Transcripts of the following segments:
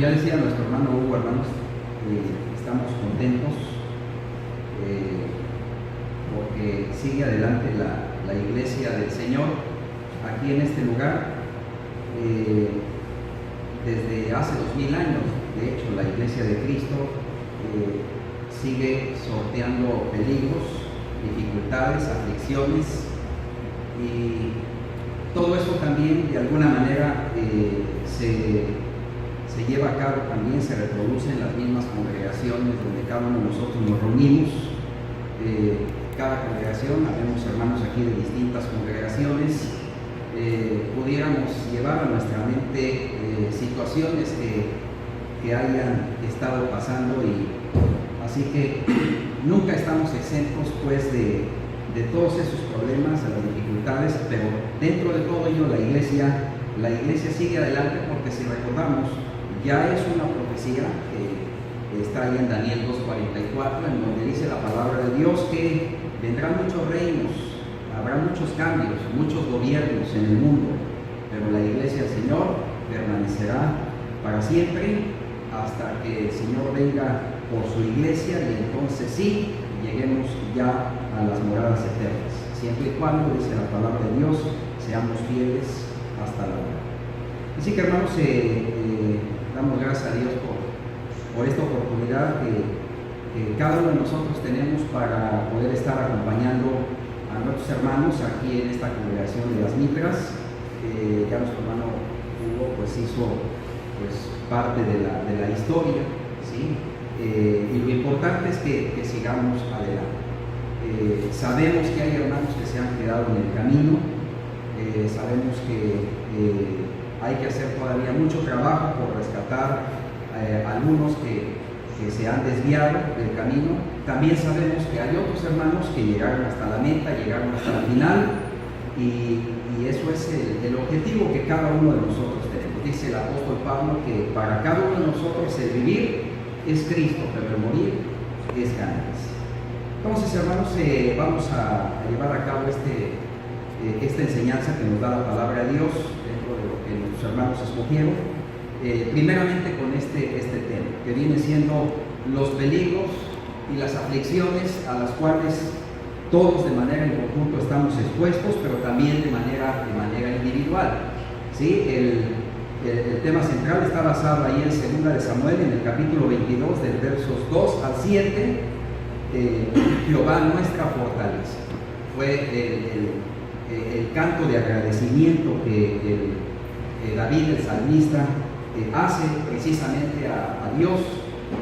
ya decía nuestro hermano Hugo, hermanos, estamos contentos porque sigue adelante la iglesia del Señor aquí en este lugar. Desde hace 2000 años, de hecho, la iglesia de Cristo sigue sorteando peligros, dificultades, aflicciones, y todo eso también de alguna manera se lleva a cabo, también se reproduce en las mismas congregaciones donde cada uno de nosotros nos reunimos. Cada congregación, habemos hermanos aquí de distintas congregaciones, pudiéramos llevar a nuestra mente situaciones que hayan estado pasando, y así que nunca estamos exentos pues de todos esos problemas, de las dificultades, pero dentro de todo ello la iglesia sigue adelante, porque si recordamos, ya es una profecía que está ahí en Daniel 2:44, en donde dice la palabra de Dios que vendrán muchos reinos, habrá muchos cambios, muchos gobiernos en el mundo, pero la iglesia del Señor permanecerá para siempre hasta que el Señor venga por su iglesia, y entonces sí, lleguemos ya a las moradas eternas, siempre y cuando, dice la palabra de Dios, seamos fieles hasta la hora. Así que, hermanos, damos gracias a Dios por esta oportunidad que cada uno de nosotros tenemos para poder estar acompañando a nuestros hermanos aquí en esta congregación de las Mitras. Ya nuestro hermano Hugo pues hizo parte de la historia, ¿sí? Y lo importante es que sigamos adelante. Sabemos que hay hermanos que se han quedado en el camino, sabemos que hay que hacer todavía mucho trabajo por rescatar algunos que se han desviado del camino. También sabemos que hay otros hermanos que llegaron hasta la meta, llegaron hasta el final, y eso es el objetivo que cada uno de nosotros tenemos. Dice el apóstol Pablo que para cada uno de nosotros el vivir es Cristo, pero el morir es ganancia. Entonces, hermanos, vamos a llevar a cabo esta enseñanza que nos da la palabra de Dios dentro de lo que nuestros hermanos escogieron, primeramente con este tema, que viene siendo los peligros y las aflicciones a las cuales todos de manera en conjunto estamos expuestos, pero también de manera individual, ¿sí? El tema central está basado ahí en 2 de Samuel, en el capítulo 22, del versos 2 al 7. Jehová nuestra fortaleza. Fue el canto de agradecimiento que David, el salmista, hace precisamente a Dios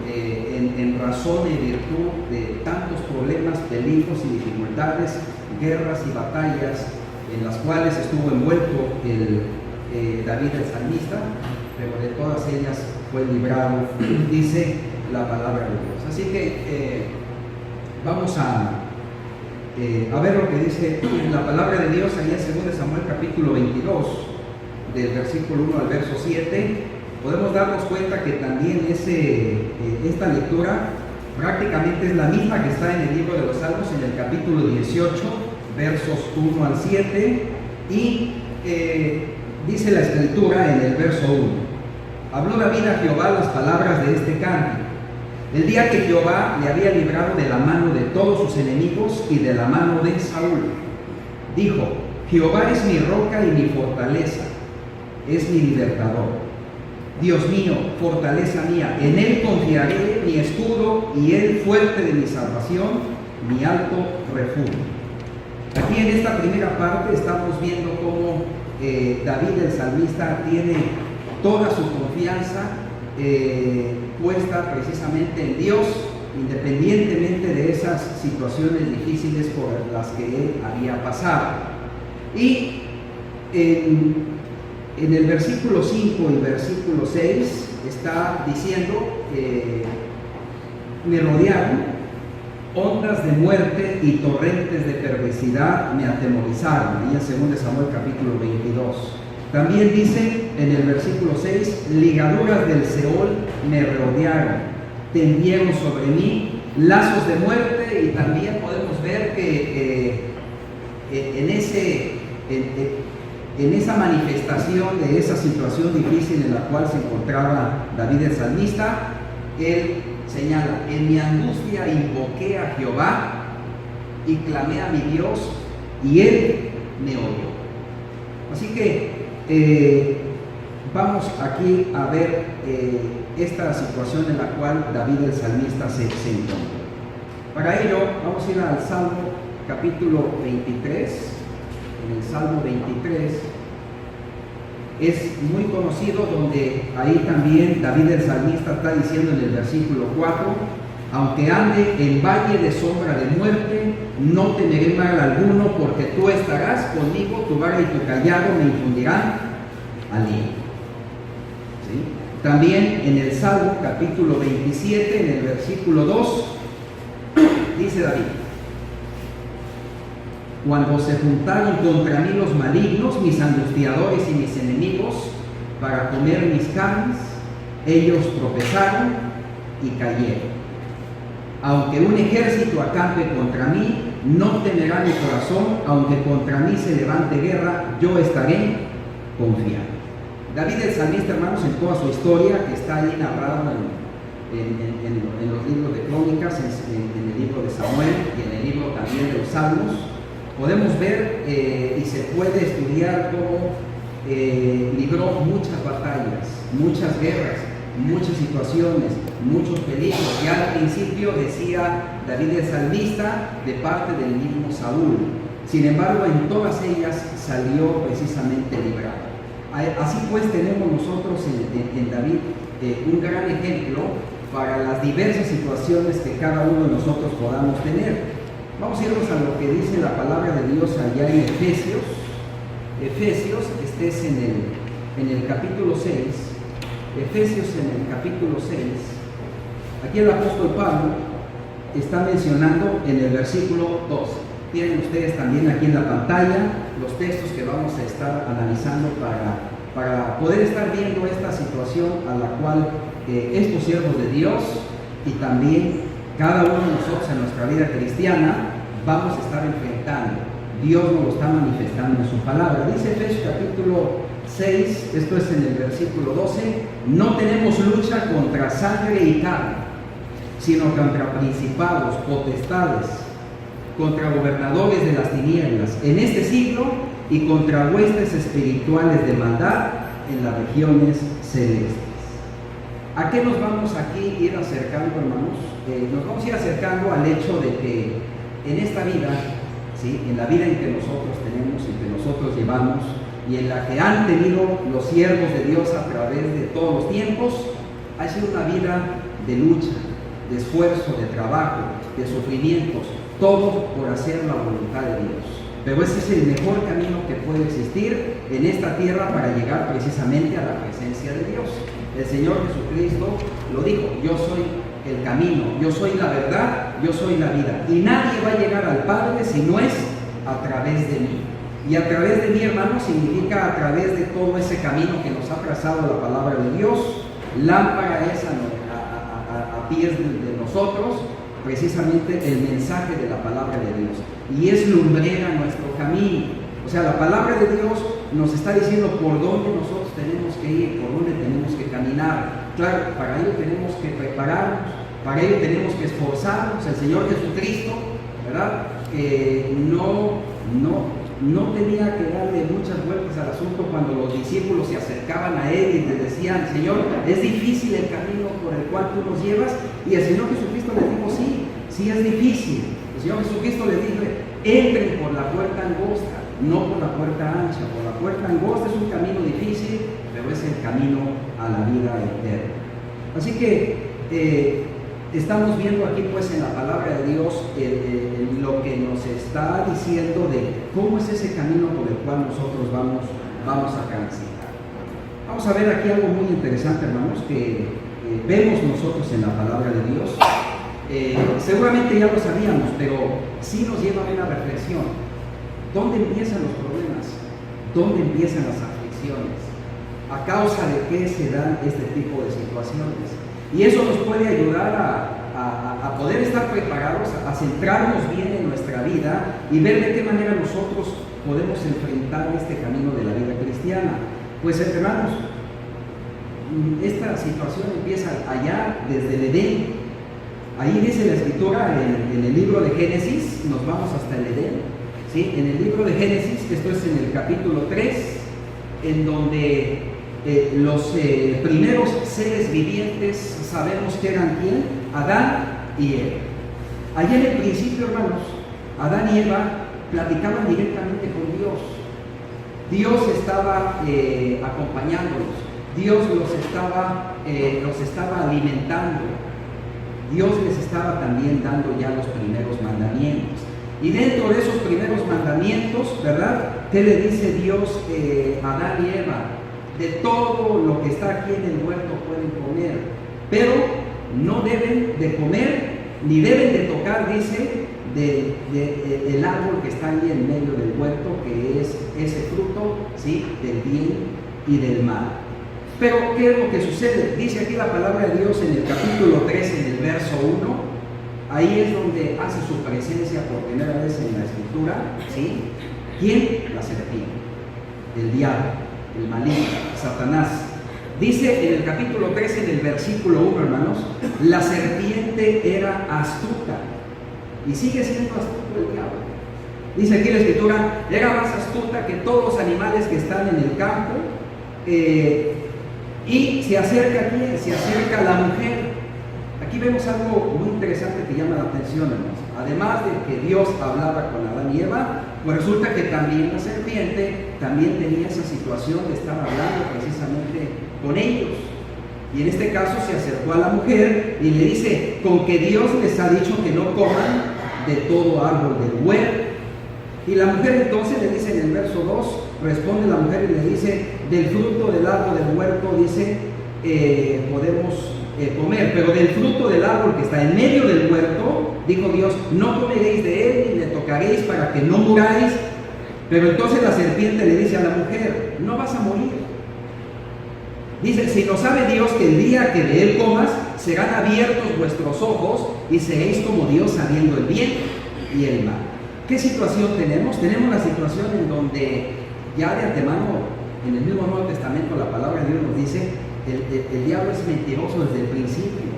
en razón y virtud de tantos problemas, peligros y dificultades, guerras y batallas en las cuales estuvo envuelto David el salmista, pero de todas ellas fue librado, dice la palabra de Dios. Así que vamos a ver lo que dice la palabra de Dios allá en 2 Samuel capítulo 22, del versículo 1 al verso 7. Podemos darnos cuenta que también esta lectura prácticamente es la misma que está en el libro de los Salmos, en el capítulo 18, versos 1 al 7, y dice la escritura en el verso 1: habló David a Jehová las palabras de este canto, el día que Jehová le había librado de la mano de todos sus enemigos y de la mano de Saúl. Dijo: Jehová es mi roca y mi fortaleza, es mi libertador. Dios mío, fortaleza mía, en él confiaré, mi escudo y él fuerte de mi salvación, mi alto refugio. Aquí en esta primera parte estamos viendo cómo David el salmista tiene toda su confianza puesta precisamente en Dios, independientemente de esas situaciones difíciles por las que él había pasado. Y en el versículo 5 y versículo 6 está diciendo: me rodearon ondas de muerte y torrentes de perversidad me atemorizaron. Ahí en 2 Samuel capítulo 22. También dice en el versículo 6: ligaduras del Seol me rodearon, tendieron sobre mí lazos de muerte. Y también podemos ver que en esa manifestación de esa situación difícil en la cual se encontraba David el salmista, él señala: en mi angustia invoqué a Jehová y clamé a mi Dios y él me oyó. Así que vamos aquí a ver esta situación en la cual David el salmista se encontró. Para ello vamos a ir al Salmo capítulo 23. En el Salmo 23 es muy conocido, donde ahí también David el salmista está diciendo en el versículo 4: aunque ande en valle de sombra de muerte, no temeré mal alguno, porque tú estarás conmigo, tu vara y tu callado me infundirán aliento. ¿Sí? También en el Salmo capítulo 27, en el versículo 2, dice David: cuando se juntaron contra mí los malignos, mis angustiadores y mis enemigos, para comer mis carnes, ellos tropezaron y cayeron. Aunque un ejército acampe contra mí, no temerá mi corazón. Aunque contra mí se levante guerra, yo estaré confiado. David el salmista, hermanos, en toda su historia, que está ahí narrada en los libros de Crónicas, en el libro de Samuel y en el libro también de los Salmos, podemos ver y se puede estudiar cómo libró muchas batallas, muchas guerras, muchas situaciones, muchos peligros. Ya al principio decía David el salmista de parte del mismo Saúl. Sin embargo, en todas ellas salió precisamente librado. Así pues, tenemos nosotros en David un gran ejemplo para las diversas situaciones que cada uno de nosotros podamos tener. Vamos a irnos a lo que dice la palabra de Dios allá en Efesios. Efesios, este es en el capítulo 6. Efesios en el capítulo 6. Aquí el apóstol Pablo está mencionando en el versículo 2. Tienen ustedes también aquí en la pantalla los textos que vamos a estar analizando para poder estar viendo esta situación a la cual estos siervos de Dios y también cada uno de nosotros en nuestra vida cristiana vamos a estar enfrentando. Dios nos lo está manifestando en su palabra. Dice Efesios capítulo 6, esto es en el versículo 12: no tenemos lucha contra sangre y carne, sino contra principados, potestades, contra gobernadores de las tinieblas en este siglo y contra huestes espirituales de maldad en las regiones celestes. ¿A qué nos vamos aquí a ir acercando, hermanos? Nos vamos a ir acercando al hecho de que en esta vida, ¿sí?, en la vida en que nosotros tenemos y que nosotros llevamos, y en la que han tenido los siervos de Dios a través de todos los tiempos, ha sido una vida de lucha, de esfuerzo, de trabajo, de sufrimientos, todo por hacer la voluntad de Dios. Pero ese es el mejor camino que puede existir en esta tierra para llegar precisamente a la presencia de Dios. El Señor Jesucristo lo dijo: yo soy el camino, yo soy la verdad, yo soy la vida, y nadie va a llegar al Padre si no es a través de mí. Y a través de mí, hermano, significa a través de todo ese camino que nos ha trazado la palabra de Dios. Lámpara es a pies de nosotros precisamente el mensaje de la palabra de Dios, y es lumbrera nuestro camino. O sea, la palabra de Dios nos está diciendo por dónde nosotros tenemos que ir, por dónde tenemos que caminar. Claro, para ello tenemos que prepararnos, para ello tenemos que esforzarnos. El Señor Jesucristo, ¿verdad?, que no tenía que darle muchas vueltas al asunto cuando los discípulos se acercaban a Él y le decían: Señor, es difícil el camino por el cual tú nos llevas. Y el Señor Jesucristo les dijo: sí es difícil. El Señor Jesucristo les dijo: entren por la puerta angosta, no por la puerta ancha. Por la puerta angosta es un camino difícil, pero es el camino a la vida eterna. Así que estamos viendo aquí, pues, en la palabra de Dios lo que nos está diciendo de cómo es ese camino por el cual nosotros vamos a transitar. Vamos a ver aquí algo muy interesante, hermanos, que vemos nosotros en la palabra de Dios. Seguramente ya lo sabíamos, pero sí nos lleva a una reflexión. ¿Dónde empiezan los problemas? ¿Dónde empiezan las aflicciones? ¿A causa de qué se dan este tipo de situaciones? Y eso nos puede ayudar a poder estar preparados, a centrarnos bien en nuestra vida y ver de qué manera nosotros podemos enfrentar este camino de la vida cristiana? Pues hermanos, esta situación empieza allá desde el Edén. Ahí dice la escritura en el libro de Génesis, nos vamos hasta el Edén, ¿sí? En el libro de Génesis, esto es en el capítulo 3, en donde los primeros seres vivientes sabemos que eran ¿quién? Adán y Eva. Allá en el principio, hermanos, Adán y Eva platicaban directamente con Dios. Dios estaba acompañándolos, Dios los estaba alimentando, Dios les estaba también dando ya los primeros mandamientos. Y dentro de esos primeros mandamientos, ¿verdad? ¿Qué le dice Dios a Adán y Eva? De todo lo que está aquí en el huerto pueden comer, pero no deben de comer, ni deben de tocar, dice, el árbol que está ahí en medio del huerto, que es ese fruto, ¿sí? Del bien y del mal. Pero, ¿qué es lo que sucede? Dice aquí la palabra de Dios en el capítulo 3, en el verso 1, ahí es donde hace su presencia por primera vez en la escritura, ¿sí? ¿Quién? La serpiente, el diablo, el maligno, Satanás. Dice en el capítulo 3, en el versículo 1, hermanos, la serpiente era astuta, y sigue siendo astuto el diablo. Dice aquí la escritura, era más astuta que todos los animales que están en el campo, y se acerca a quién? Se acerca a la mujer. Aquí vemos algo muy interesante que llama la atención, hermanos. Además de que Dios hablaba con Adán y Eva, pues resulta que también la serpiente también tenía esa situación de estar hablando precisamente con ellos. Y en este caso se acercó a la mujer y le dice, con que Dios les ha dicho que no coman de todo árbol del huerto. Y la mujer entonces le dice en el verso 2, responde la mujer y le dice, del fruto del árbol del huerto, dice, podemos comer, pero del fruto del árbol que está en medio del huerto, dijo Dios, no comeréis de él ni le tocaréis para que no muráis. Pero entonces la serpiente le dice a la mujer, no vas a morir. Dice, si no sabe Dios que el día que de él comas, serán abiertos vuestros ojos y seréis como Dios sabiendo el bien y el mal. ¿Qué situación tenemos? Tenemos la situación en donde ya de antemano, en el mismo Nuevo Testamento, la palabra de Dios nos dice, el diablo es mentiroso desde el principio.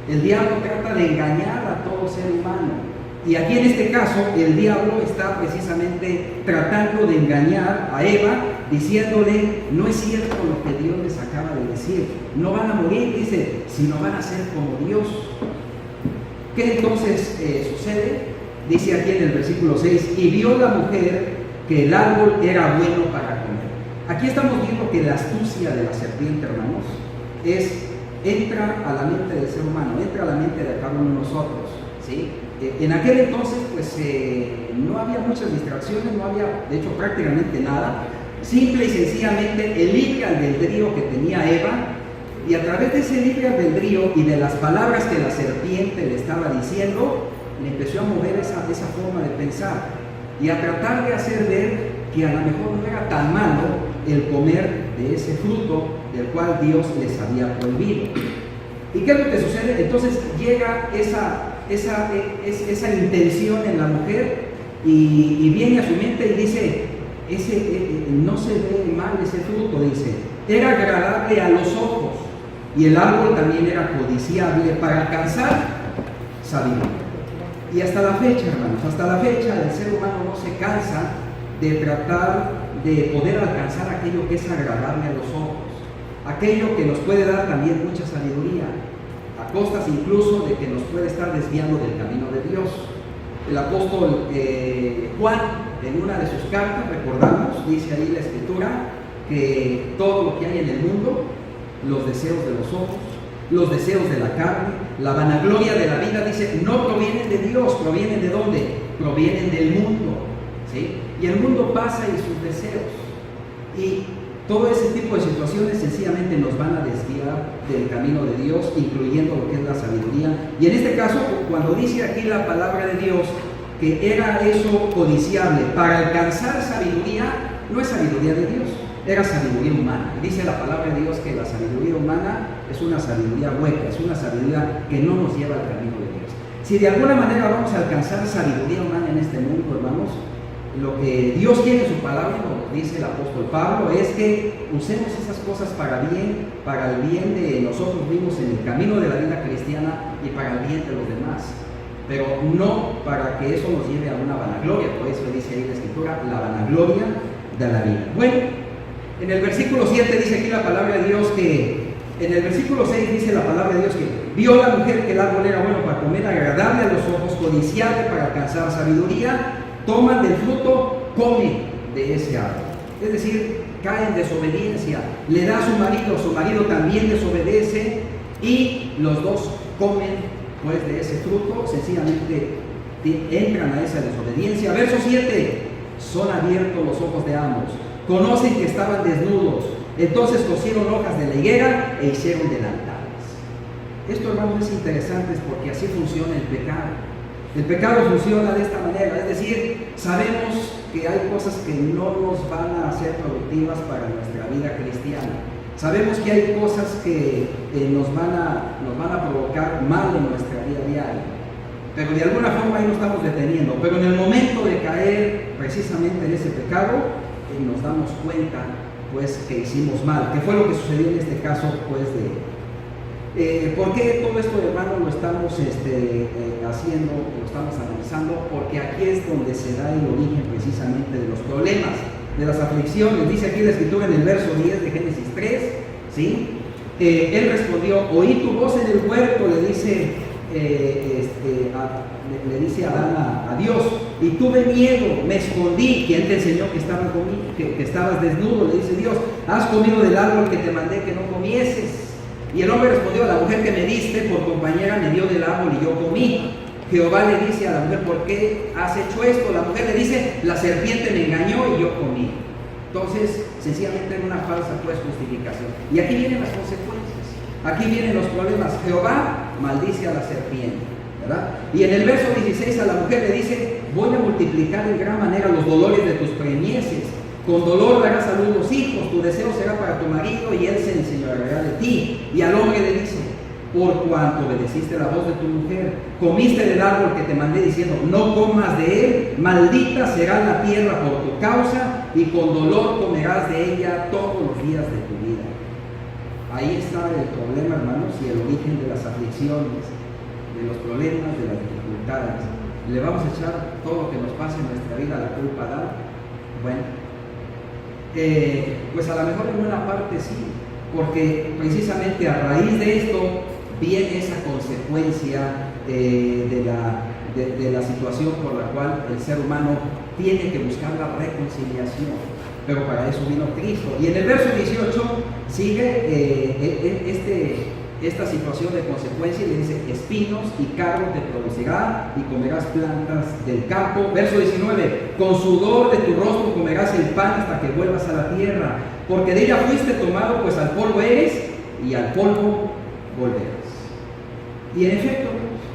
El diablo trata de engañar a todo ser humano. Y aquí en este caso, el diablo está precisamente tratando de engañar a Eva, diciéndole, no es cierto lo que Dios les acaba de decir. No van a morir, dice, sino van a ser como Dios. ¿Qué entonces sucede? Dice aquí en el versículo 6, y vio la mujer que el árbol era bueno para comer. Aquí estamos viendo que la astucia de la serpiente, hermanos, entra a la mente del ser humano, entra a la mente de cada uno de nosotros, ¿sí? En aquel entonces, pues, no había muchas distracciones, no había, de hecho, prácticamente nada. Simple y sencillamente el libre albedrío que tenía Eva, y a través de ese libre albedrío y de las palabras que la serpiente le estaba diciendo, le empezó a mover esa forma de pensar y a tratar de hacer ver que a lo mejor no era tan malo el comer de ese fruto del cual Dios les había prohibido. ¿Y qué es lo que sucede? Entonces llega esa intención en la mujer y viene a su mente y dice, no se ve mal ese fruto, dice, era agradable a los ojos y el árbol también era codiciable para alcanzar sabiduría. Y hasta la fecha, hermanos, hasta la fecha el ser humano no se cansa de tratar de poder alcanzar aquello que es agradable a los ojos, aquello que nos puede dar también mucha sabiduría, a costas incluso de que nos puede estar desviando del camino de Dios. El apóstol Juan, en una de sus cartas, recordamos, dice ahí la escritura, que todo lo que hay en el mundo, los deseos de los ojos, los deseos de la carne, la vanagloria de la vida, dice, no provienen de Dios. ¿Provienen de dónde? Provienen del mundo, ¿sí? Y el mundo pasa y sus deseos. Y todo ese tipo de situaciones sencillamente nos van a desviar del camino de Dios, incluyendo lo que es la sabiduría. Y en este caso, cuando dice aquí la palabra de Dios que era eso codiciable para alcanzar sabiduría, no es sabiduría de Dios, era sabiduría humana. Dice la palabra de Dios que la sabiduría humana es una sabiduría hueca, es una sabiduría que no nos lleva al camino de Dios. Si de alguna manera vamos a alcanzar sabiduría humana en este mundo, hermanos, lo que Dios quiere en su palabra, como dice el apóstol Pablo, es que usemos esas cosas para el bien de nosotros mismos en el camino de la vida cristiana y para el bien de los demás, pero no para que eso nos lleve a una vanagloria. Por eso dice ahí la escritura, la vanagloria de la vida. Bueno, en el versículo 7 dice aquí la palabra de Dios que, en el versículo 6 dice la palabra de Dios que vio la mujer que el árbol era bueno para comer, agradable a los ojos, codiciable para alcanzar sabiduría, toman del fruto, come de ese árbol. Es decir, cae en desobediencia, le da a su marido también desobedece y los dos comen pues de ese fruto, sencillamente entran a esa desobediencia. Verso 7, son abiertos los ojos de ambos, conocen que estaban desnudos, entonces cosieron hojas de la higuera e hicieron delantales. Esto, hermanos, es interesante porque así funciona el pecado. El pecado funciona de esta manera, es decir, sabemos que hay cosas que no nos van a ser productivas para nuestra vida cristiana. Sabemos que hay cosas que nos van a provocar mal en nuestra vida diaria, pero de alguna forma ahí nos estamos deteniendo. Pero en el momento de caer precisamente en ese pecado, nos damos cuenta pues que hicimos mal, que fue lo que sucedió en este caso pues ¿por qué todo esto, hermano, lo estamos haciendo, lo estamos analizando? Porque aquí es donde se da el origen precisamente de los problemas, de las aflicciones. Dice aquí la escritura en el verso 10 de Génesis 3, ¿sí? Él respondió, oí tu voz en el huerto, le dice Adán a Dios, y tuve miedo, me escondí. ¿Quién te enseñó que estabas desnudo? Le dice Dios, has comido del árbol que te mandé que no comieses. Y el hombre respondió, la mujer que me diste por compañera me dio del árbol y yo comí. Jehová le dice a la mujer, ¿por qué has hecho esto? La mujer le dice, la serpiente me engañó y yo comí. Entonces, sencillamente era una falsa pues justificación. Y aquí vienen las consecuencias, aquí vienen los problemas. Jehová maldice a la serpiente, ¿verdad? Y en el verso 16 a la mujer le dice, voy a multiplicar en gran manera los dolores de tus preñeces. Con dolor darás a luz los hijos, tu deseo será para tu marido y él se enseñoreará de ti. Y al hombre le dice, por cuanto obedeciste la voz de tu mujer, comiste del árbol que te mandé diciendo, no comas de él, maldita será la tierra por tu causa y con dolor comerás de ella todos los días de tu vida. Ahí está el problema, hermanos, y el origen de las aflicciones, de los problemas, de las dificultades. ¿Le vamos a echar todo lo que nos pase en nuestra vida a la culpa a Adán? Bueno, pues a lo mejor en una parte sí, porque precisamente a raíz de esto viene esa consecuencia de la situación por la cual el ser humano tiene que buscar la reconciliación, pero para eso vino Cristo. Y en el verso 18 sigue esta situación de consecuencia y le dice, espinos y cardos te producirá y comerás plantas del campo. Verso 19, con sudor de tu rostro comerás el pan hasta que vuelvas a la tierra, porque de ella fuiste tomado, pues al polvo eres y al polvo volverás. Y en efecto,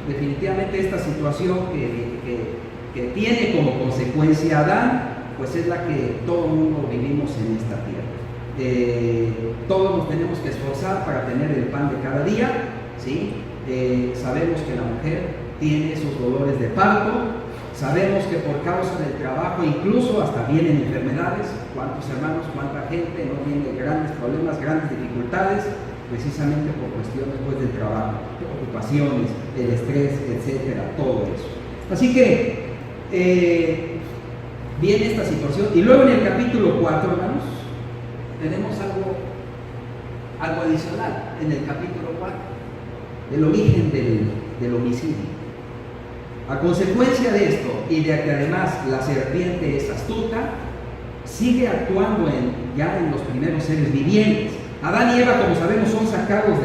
definitivamente esta situación que tiene como consecuencia Adán, pues es la que todo el mundo vivimos en esta tierra. Todos nos tenemos que esforzar para tener el pan de cada día, ¿sí? Sabemos que la mujer tiene esos dolores de parto, sabemos que por causa del trabajo incluso hasta vienen enfermedades. ¿Cuántos hermanos, cuánta gente no tiene grandes problemas, grandes dificultades precisamente por cuestiones pues, del trabajo, preocupaciones, el estrés, etcétera, todo eso? Así que viene esta situación y luego en el capítulo 4, hermanos, tenemos algo adicional en el capítulo 4, el origen del homicidio. A consecuencia de esto y de que además la serpiente es astuta, sigue actuando ya en los primeros seres vivientes. Adán y Eva, como sabemos, son sacados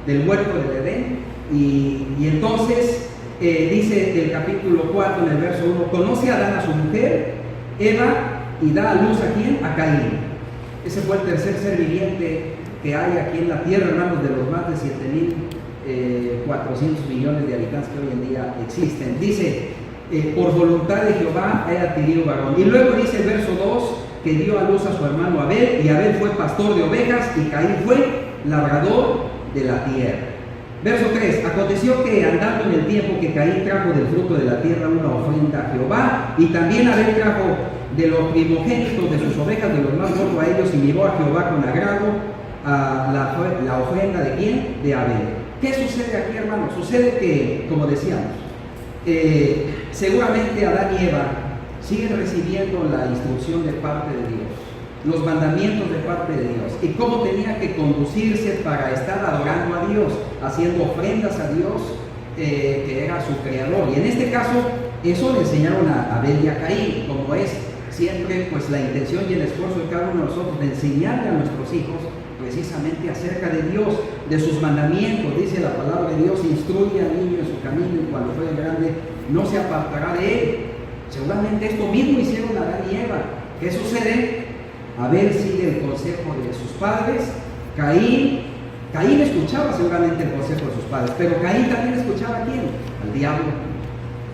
del huerto del Edén y entonces dice del capítulo 4 en el verso 1, conoce a Adán a su mujer, Eva, y da a luz ¿a quién? A Caín. Ese fue el tercer ser viviente que hay aquí en la tierra, hermanos, de los más de 7.400 millones de habitantes que hoy en día existen. Dice, por voluntad de Jehová he adquirido varón. Y luego dice el verso 2, que dio a luz a su hermano Abel, y Abel fue pastor de ovejas, y Caín fue labrador de la tierra. Verso 3, aconteció que andando en el tiempo que Caín trajo del fruto de la tierra una ofrenda a Jehová, y también Abel trajo de los primogénitos de sus ovejas, de los más gordos a ellos, y miró a Jehová con agrado a la ofrenda de ¿quién? De Abel. ¿Qué sucede aquí, hermanos? Sucede que, como decíamos, seguramente Adán y Eva siguen recibiendo la instrucción de parte de Dios, los mandamientos de parte de Dios, y cómo tenía que conducirse para estar adorando a Dios, haciendo ofrendas a Dios, que era su creador. Y en este caso, eso le enseñaron a Abel y a Caín, como es siempre pues la intención y el esfuerzo de cada uno de nosotros de enseñarle a nuestros hijos precisamente acerca de Dios, de sus mandamientos. Dice la palabra de Dios: instruye al niño en su camino, y cuando fuere grande no se apartará de él. Seguramente esto mismo hicieron Adán y Eva. ¿Qué sucede? Abel sigue el consejo de sus padres. Caín escuchaba seguramente el consejo de sus padres, pero Caín también escuchaba ¿a quién? Al diablo.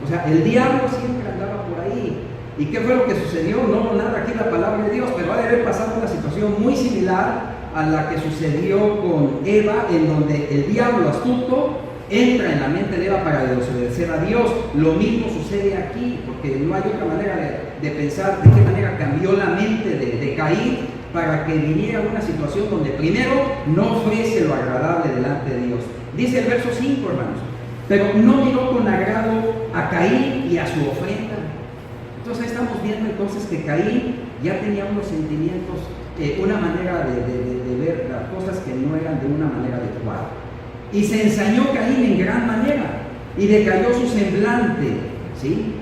O sea, el diablo siempre andaba por ahí. ¿Y qué fue lo que sucedió? No nada aquí la palabra de Dios, pero ha de haber pasado una situación muy similar a la que sucedió con Eva, en donde el diablo astuto entra en la mente de Eva para desobedecer a Dios. Lo mismo sucede aquí, porque no hay otra manera de pensar de qué manera cambió la mente de Caín para que viniera una situación donde primero no ofrece lo agradable delante de Dios. Dice el verso 5, hermanos: pero no miró con agrado a Caín y a su ofrenda. Entonces ahí estamos viendo entonces que Caín ya tenía unos sentimientos, una manera de ver las cosas que no eran de una manera adecuada. Y se ensañó Caín en gran manera, y decayó su semblante, ¿sí?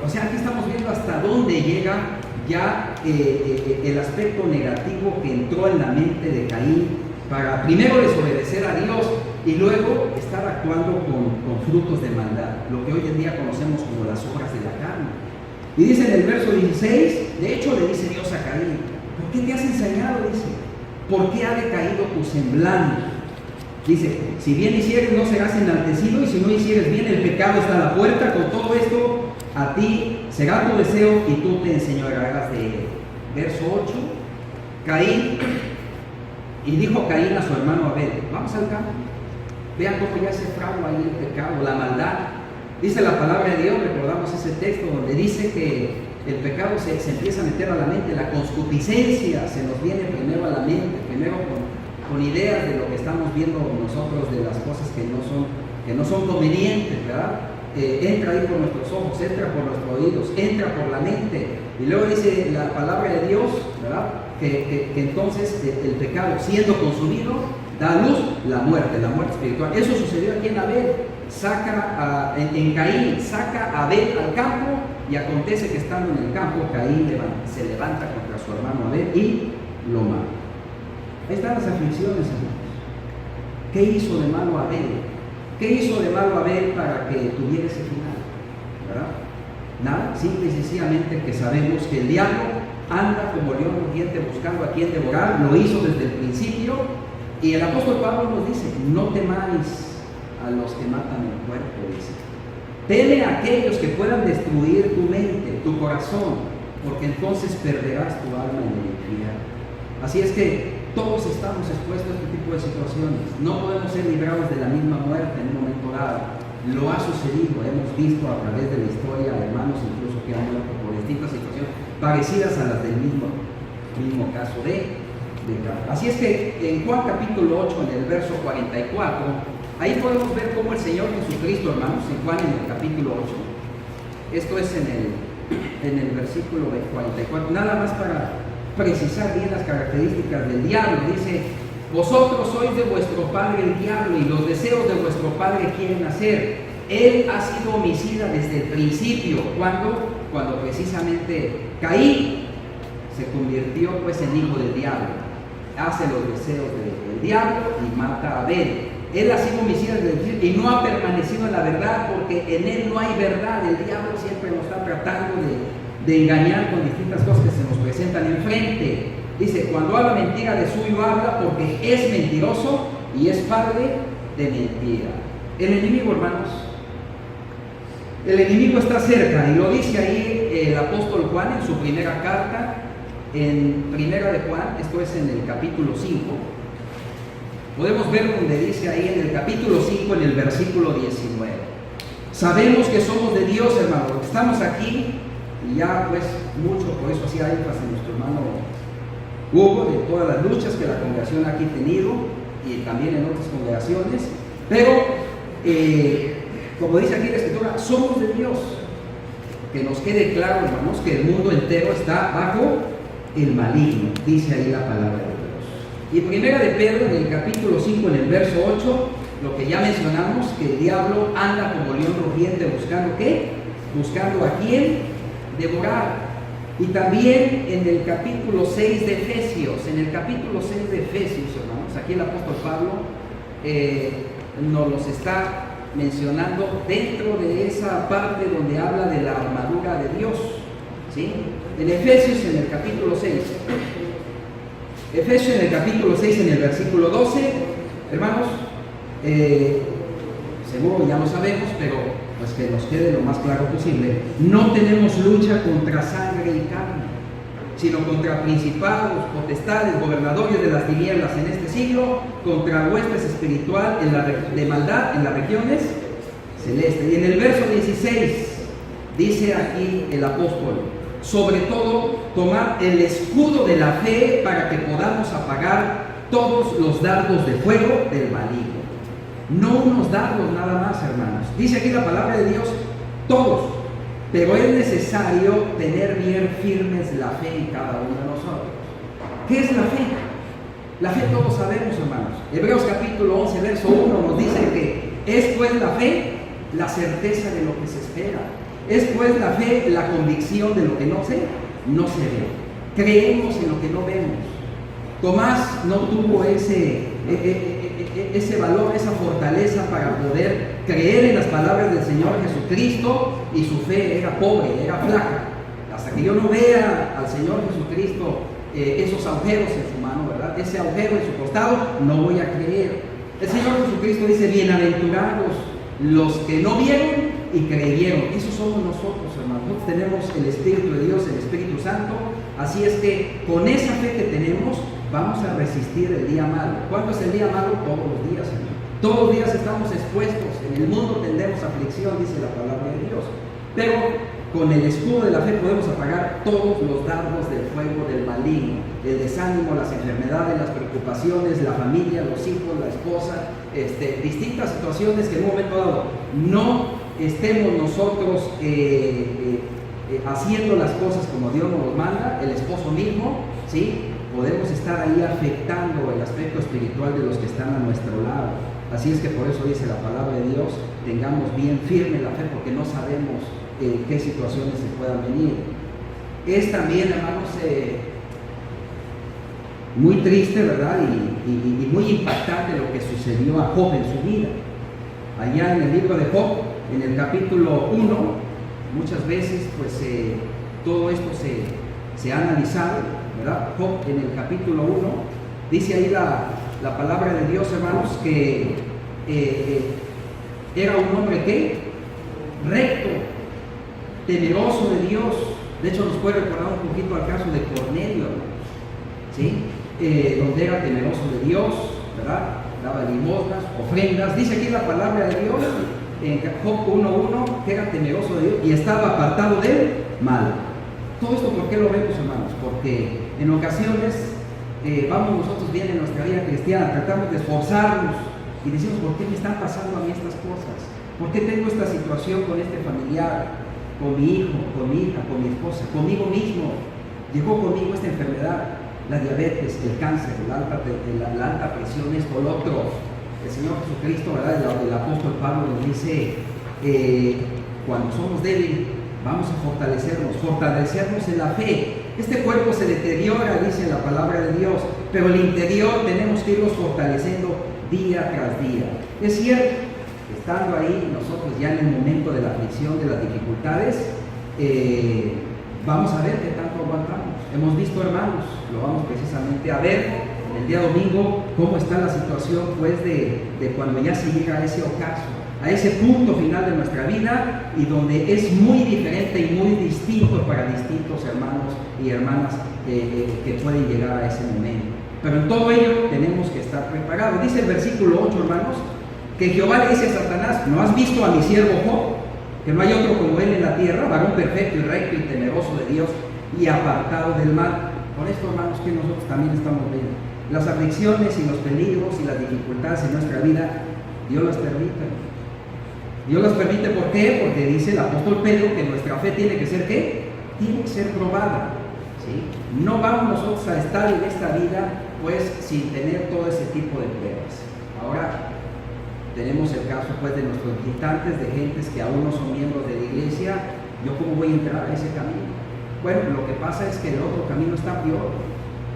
O sea, aquí estamos viendo hasta dónde llega ya el aspecto negativo que entró en la mente de Caín para primero desobedecer a Dios y luego estar actuando con frutos de maldad, lo que hoy en día conocemos como las obras de la carne. Y dice en el verso 16, de hecho le dice Dios a Caín: ¿por qué te has ensañado? Dice, ¿por qué ha decaído tu semblante? Dice, si bien hicieres no serás enaltecido, y si no hicieres bien el pecado está a la puerta. Con todo esto a ti será tu deseo y tú te enseñorearás de él. Verso 8, Caín, y dijo Caín a su hermano Abel: vamos al campo. Vean cómo ya se fragua ahí el pecado, la maldad. Dice la palabra de Dios, recordamos ese texto donde dice que el pecado se empieza a meter a la mente, la concupiscencia se nos viene primero a la mente, primero con ideas de lo que estamos viendo nosotros, de las cosas que no son convenientes, ¿verdad? Entra ahí por nuestros ojos, entra por nuestros oídos, entra por la mente. Y luego dice la palabra de Dios, ¿verdad? Que entonces el pecado, siendo consumido, da a luz la muerte espiritual. Eso sucedió aquí en Abel. En Caín saca a Abel al campo, y acontece que estando en el campo, Caín se levanta contra su hermano Abel y lo mata. Ahí están las aflicciones, hermanos. ¿Qué hizo de malo Abel? ¿Qué hizo de malo Abel para que tuviera ese final? ¿Verdad? Nada, simple y sencillamente que sabemos que el diablo anda como león rugiente buscando a quien devorar. Lo hizo desde el principio, y el apóstol Pablo nos dice: no temáis a los que matan el cuerpo, dice. Teme a aquellos que puedan destruir tu mente, tu corazón, porque entonces perderás tu alma en el infierno. Así es que todos estamos expuestos a este tipo de situaciones. No podemos ser librados de la misma muerte en un momento dado. Lo ha sucedido, hemos visto a través de la historia hermanos incluso que han muerto por distintas situaciones parecidas a las del mismo caso de Caín. Así es que en Juan capítulo 8, en el verso 44, ahí podemos ver cómo el Señor Jesucristo, hermanos, en Juan en el capítulo 8, esto es en el versículo 44, nada más para precisar bien las características del diablo. Dice: vosotros sois de vuestro padre el diablo, y los deseos de vuestro padre quieren hacer. Él ha sido homicida desde el principio. Cuando precisamente Caín se convirtió pues en hijo del diablo, hace los deseos del diablo y mata a Abel. Él ha sido homicida desde el principio y no ha permanecido en la verdad, porque en él no hay verdad. El diablo siempre nos está tratando de engañar con distintas cosas que se nos presentan enfrente. Dice: cuando habla mentira, de suyo habla, porque es mentiroso y es padre de mentira. El enemigo, hermanos, el enemigo está cerca, y lo dice ahí el apóstol Juan en su primera carta, en primera de Juan, esto es en el capítulo 5. podemos ver donde dice ahí en el capítulo 5, en el versículo 19. Sabemos que somos de Dios, hermanos, porque estamos aquí, y ya pues mucho, por eso hacía énfasis nuestro hermano Hugo, de todas las luchas que la congregación aquí ha tenido, y también en otras congregaciones, pero como dice aquí la Escritura, somos de Dios. Que nos quede claro, hermanos, que el mundo entero está bajo el maligno, dice ahí la palabra de Dios. Y primera de Pedro, en el capítulo 5, en el verso 8, lo que ya mencionamos, que el diablo anda como león rugiente buscando ¿qué? Buscando a quién devorar. Y también en el capítulo 6 de Efesios, hermanos, aquí el apóstol Pablo nos los está mencionando dentro de esa parte donde habla de la armadura de Dios, ¿sí? En Efesios, en el capítulo 6, en el versículo 12, hermanos, seguro ya lo sabemos, pero pues que nos quede lo más claro posible. No tenemos lucha contra sangre y carne, sino contra principados, potestades, gobernadores de las tinieblas en este siglo, contra huestes espiritual de maldad en las regiones celestes. Y en el verso 16 dice aquí el apóstol: sobre todo, tomad el escudo de la fe para que podamos apagar todos los dardos de fuego del maligno. No unos dardos nada más, hermanos. Dice aquí la palabra de Dios, todos. Pero es necesario tener bien firmes la fe en cada uno de nosotros. ¿Qué es la fe? La fe todos sabemos, hermanos. Hebreos capítulo 11, verso 1 nos dice que es pues la fe la certeza de lo que se espera. Es pues la fe la convicción de lo que no se ve. Creemos en lo que no vemos. Tomás no tuvo ese valor, esa fortaleza para poder creer en las palabras del Señor Jesucristo, y su fe era pobre, era flaca. Hasta que yo no vea al Señor Jesucristo esos agujeros en su mano, ¿verdad? Ese agujero en su costado, no voy a creer. El Señor Jesucristo dice: bienaventurados los que no vieron y creyeron. Esos somos nosotros, hermanos. Nosotros tenemos el Espíritu de Dios, el Espíritu Santo. Así es que con esa fe que tenemos vamos a resistir el día malo. ¿Cuándo es el día malo? Todos los días, Señor. Todos los días estamos expuestos. En el mundo tendremos aflicción, dice la palabra de Dios. Pero con el escudo de la fe podemos apagar todos los dardos del fuego del maligno, el desánimo, las enfermedades, las preocupaciones, la familia, los hijos, la esposa, distintas situaciones que en un momento dado no estemos nosotros haciendo las cosas como Dios nos manda, el esposo mismo, ¿sí? Podemos estar ahí afectando el aspecto espiritual de los que están a nuestro lado. Así es que por eso dice la palabra de Dios, tengamos bien firme la fe, porque no sabemos qué situaciones se puedan venir. Es también, hermanos, muy triste, ¿verdad? Y muy impactante lo que sucedió a Job en su vida. Allá en el libro de Job, en el capítulo 1, muchas veces pues todo esto se ha analizado, ¿verdad? Job en el capítulo 1, dice ahí la palabra de Dios, hermanos, que era un hombre que recto, temeroso de Dios. De hecho nos puede recordar un poquito al caso de Cornelio, ¿sí? Donde era temeroso de Dios, ¿verdad? Daba limosnas, ofrendas. Dice aquí la palabra de Dios en Job 1:1 que era temeroso de Dios y estaba apartado del mal. Todo esto, ¿por qué lo vemos, hermanos? Porque en ocasiones vamos nosotros bien en nuestra vida cristiana, tratamos de esforzarnos y decimos: ¿por qué me están pasando a mí estas cosas? ¿Por qué tengo esta situación con este familiar, con mi hijo, con mi hija, con mi esposa, conmigo mismo? Llegó conmigo esta enfermedad, la diabetes, el cáncer, la alta presión, esto, lo otro. El Señor Jesucristo, ¿verdad? El apóstol Pablo nos dice, cuando somos débiles, vamos a fortalecernos en la fe. Este cuerpo se deteriora, dice la palabra de Dios, pero el interior tenemos que irnos fortaleciendo día tras día. Es cierto, estando ahí nosotros ya en el momento de la aflicción, de las dificultades, vamos a ver qué tanto aguantamos. Hemos visto, hermanos, lo vamos precisamente a ver el día domingo, cómo está la situación pues de cuando ya se llega a ese ocaso, a ese punto final de nuestra vida, y donde es muy diferente y muy distinto para distintos hermanos y hermanas que pueden llegar a ese momento. Pero en todo ello tenemos que estar preparados. Dice el versículo 8, hermanos, que Jehová le dice a Satanás: ¿no has visto a mi siervo Job? Que no hay otro como él en la tierra, varón perfecto y recto y temeroso de Dios y apartado del mal. Por esto, hermanos, que nosotros también estamos viendo las aflicciones y los peligros y las dificultades en nuestra vida, Dios las permite. Dios las permite, ¿por qué? Porque dice el apóstol Pedro que nuestra fe tiene que ser, ¿qué? Tiene que ser probada, ¿sí? No vamos nosotros a estar en esta vida pues sin tener todo ese tipo de pruebas. Ahora tenemos el caso pues de nuestros visitantes, de gentes que aún no son miembros de la iglesia. ¿Yo cómo voy a entrar a ese camino? Bueno, lo que pasa es que el otro camino está peor.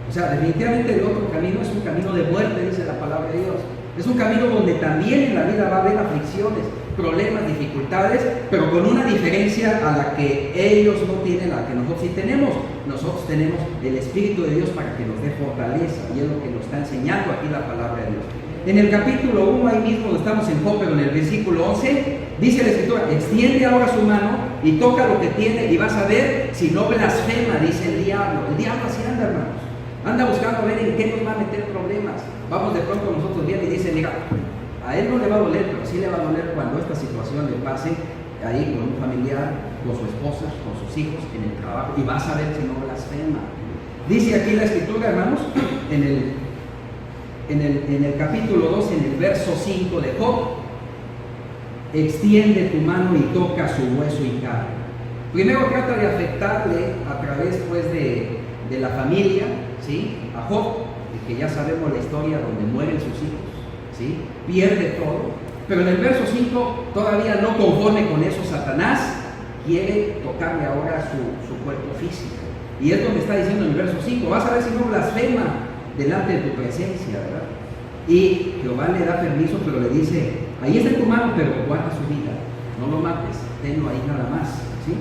O sea, definitivamente el otro camino es un camino de muerte, dice la palabra de Dios. Es un camino donde también en la vida va a haber aflicciones, problemas, dificultades, pero con una diferencia a la que ellos no tienen, a la que nosotros sí tenemos. Nosotros tenemos el Espíritu de Dios para que nos dé fortaleza, y es lo que nos está enseñando aquí la palabra de Dios. En el capítulo 1, ahí mismo donde estamos en Job, pero en el versículo 11, dice la Escritura: extiende ahora su mano y toca lo que tiene y vas a ver si no blasfema, dice el diablo. El diablo así anda, hermanos. Anda buscando ver en qué nos va a meter problemas. Vamos de pronto nosotros bien y dice: mira, a él no le va a doler, pero sí le va a doler cuando esta situación le pase ahí con un familiar, con su esposa, con sus hijos, en el trabajo, y vas a ver si no blasfema. Dice aquí la Escritura, hermanos, en el capítulo 2, en el verso 5 de Job: extiende tu mano y toca su hueso y carne. Primero trata de afectarle a través pues de la familia, ¿sí? A Job, que ya sabemos la historia donde mueren sus hijos, ¿sí? Pierde todo. Pero en el verso 5, todavía no conforme con eso, Satanás quiere tocarle ahora su cuerpo físico. Y es donde está diciendo en el verso 5: vas a ver si no blasfema delante de tu presencia, ¿verdad? Y Jehová le da permiso, pero le dice: ahí está en tu mano, pero guarda su vida, no lo mates, tenlo ahí nada más, ¿sí?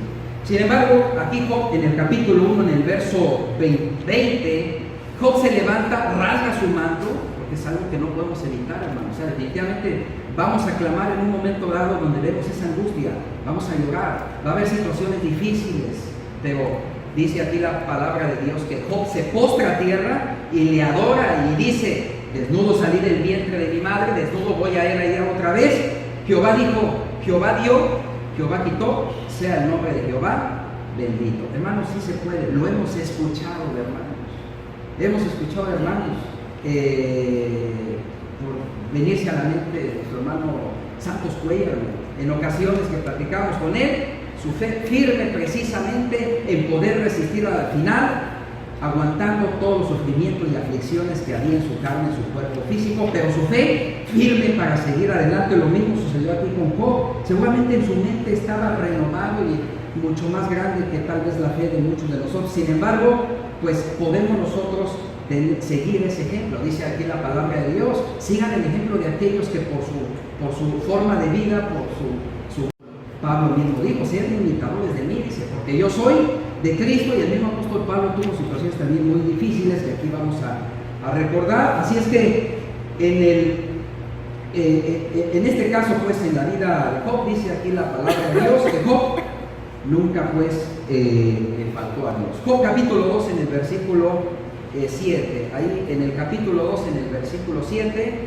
Sin embargo, aquí Job, en el capítulo 1, en el verso 20, Job se levanta, rasga su manto, porque es algo que no podemos evitar, hermanos. O sea, definitivamente vamos a clamar en un momento dado donde vemos esa angustia, vamos a llorar, va a haber situaciones difíciles, pero dice aquí la palabra de Dios que Job se postra a tierra y le adora y dice: desnudo salí del vientre de mi madre, desnudo voy a ir allá otra vez. Jehová dijo, Jehová dio, Jehová quitó, sea el nombre de Jehová bendito. Hermanos, sí se puede, lo hemos escuchado, hermanos. Hemos escuchado, hermanos, por venirse a la mente de nuestro hermano Santos Cuellar, en ocasiones que platicamos con él, su fe firme precisamente en poder resistir al final, aguantando todos los sufrimientos y aflicciones que había en su carne, en su cuerpo físico, pero su fe firme para seguir adelante. Lo mismo sucedió aquí con Job. Seguramente en su mente estaba renovado y mucho más grande que tal vez la fe de muchos de nosotros. Sin embargo, pues podemos nosotros seguir ese ejemplo. Dice aquí la palabra de Dios: sigan el ejemplo de aquellos que por su forma de vida, por su Pablo mismo dijo: sean imitadores de mí, dice, porque yo soy de Cristo. Y el mismo apóstol Pablo tuvo situaciones también muy difíciles que aquí vamos a recordar. Así es que en este caso, pues en la vida de Job, dice aquí la palabra de Dios que Job nunca pues faltó a Dios. Job capítulo 2, en el versículo 7, ahí en el capítulo 2, en el versículo 7,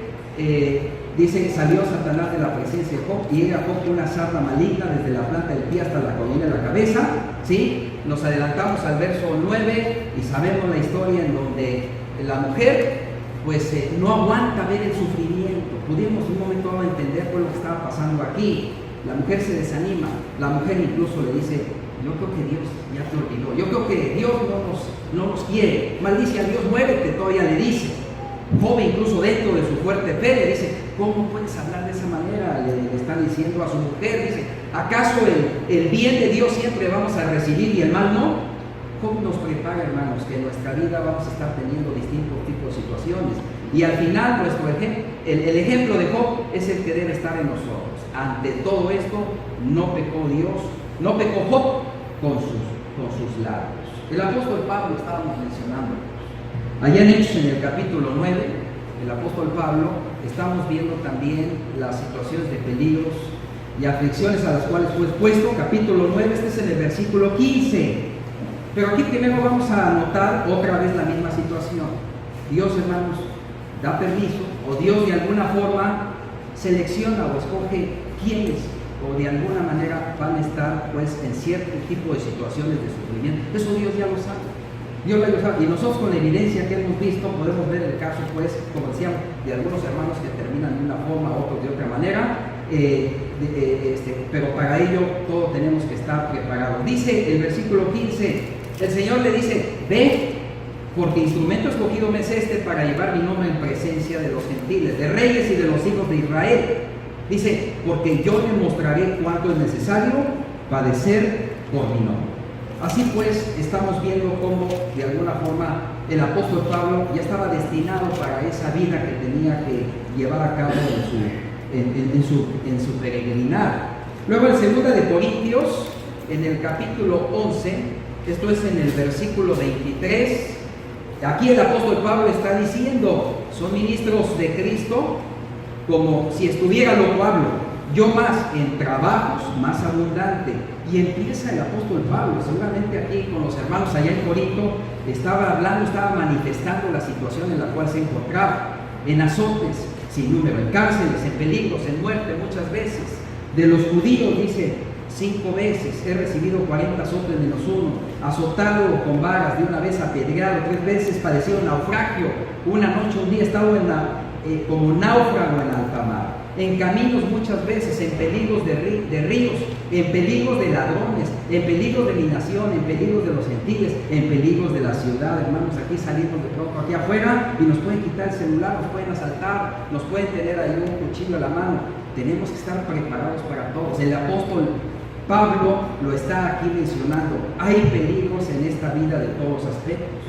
dice: salió Satanás de la presencia de Job y era Job una sarna maligna desde la planta del pie hasta la colina de la cabeza, ¿sí? Nos adelantamos al verso 9 y sabemos la historia en donde la mujer pues no aguanta ver el sufrimiento. Pudimos un momento dado entender por lo que estaba pasando aquí. La mujer se desanima, la mujer incluso le dice: yo creo que Dios ya te olvidó, yo creo que Dios no nos quiere, maldice a Dios, muérete, todavía le dice. Job, incluso dentro de su fuerte fe, le dice: ¿cómo puedes hablar de esa manera? Le está diciendo a su mujer, dice: ¿acaso el bien de Dios siempre vamos a recibir y el mal no? Job nos prepara, hermanos, que en nuestra vida vamos a estar teniendo distintos tipos de situaciones, y al final nuestro el ejemplo de Job es el que debe estar en nosotros. Ante todo esto no pecó Dios, no pecó Job con sus labios. El apóstol Pablo, estábamos mencionando allá en Hechos, en el capítulo 9, el apóstol Pablo, estamos viendo también las situaciones de peligros y aflicciones a las cuales fue expuesto. Capítulo 9, este es en el versículo 15. Pero aquí primero vamos a anotar otra vez la misma situación. Dios, hermanos, da permiso, o Dios de alguna forma selecciona o escoge quiénes o de alguna manera van a estar pues en cierto tipo de situaciones de sufrimiento. Eso Dios ya lo sabe. Dios ya lo sabe. Y nosotros, con la evidencia que hemos visto, podemos ver el caso, pues, como decíamos, de algunos hermanos que terminan de una forma, otros de otra manera. Pero para ello todo tenemos que estar preparados. Dice el versículo 15, el Señor le dice: ve, porque instrumento escogido me es este para llevar mi nombre en presencia de los gentiles, de reyes y de los hijos de Israel. Dice: porque yo le mostraré cuánto es necesario padecer por mi nombre. Así pues, estamos viendo cómo de alguna forma el apóstol Pablo ya estaba destinado para esa vida que tenía que llevar a cabo en su peregrinar. Luego, en 2 de Corintios, en el capítulo 11, esto es en el versículo 23, aquí el apóstol Pablo está diciendo: son ministros de Cristo como si estuviera lo Pablo, yo más en trabajos, más abundante. Y empieza el apóstol Pablo, seguramente aquí con los hermanos allá en Corinto, estaba hablando, estaba manifestando la situación en la cual se encontraba, en azotes sin número, en cárceles, en peligros, en muerte muchas veces. De los judíos dice: 5 veces he recibido 40 azotes menos uno, azotado con varas, de una vez apedreado, 3 veces padecido naufragio, una noche, un día he estado como náufrago en alta mar, en caminos muchas veces, en peligros de ríos, en peligros de ladrones, en peligros de mi nación, en peligros de los gentiles, en peligros de la ciudad. Hermanos, aquí salimos de pronto aquí afuera y nos pueden quitar el celular, nos pueden asaltar, nos pueden tener ahí un cuchillo a la mano. Tenemos que estar preparados para todos. El apóstol Pablo lo está aquí mencionando. Hay peligros en esta vida de todos aspectos.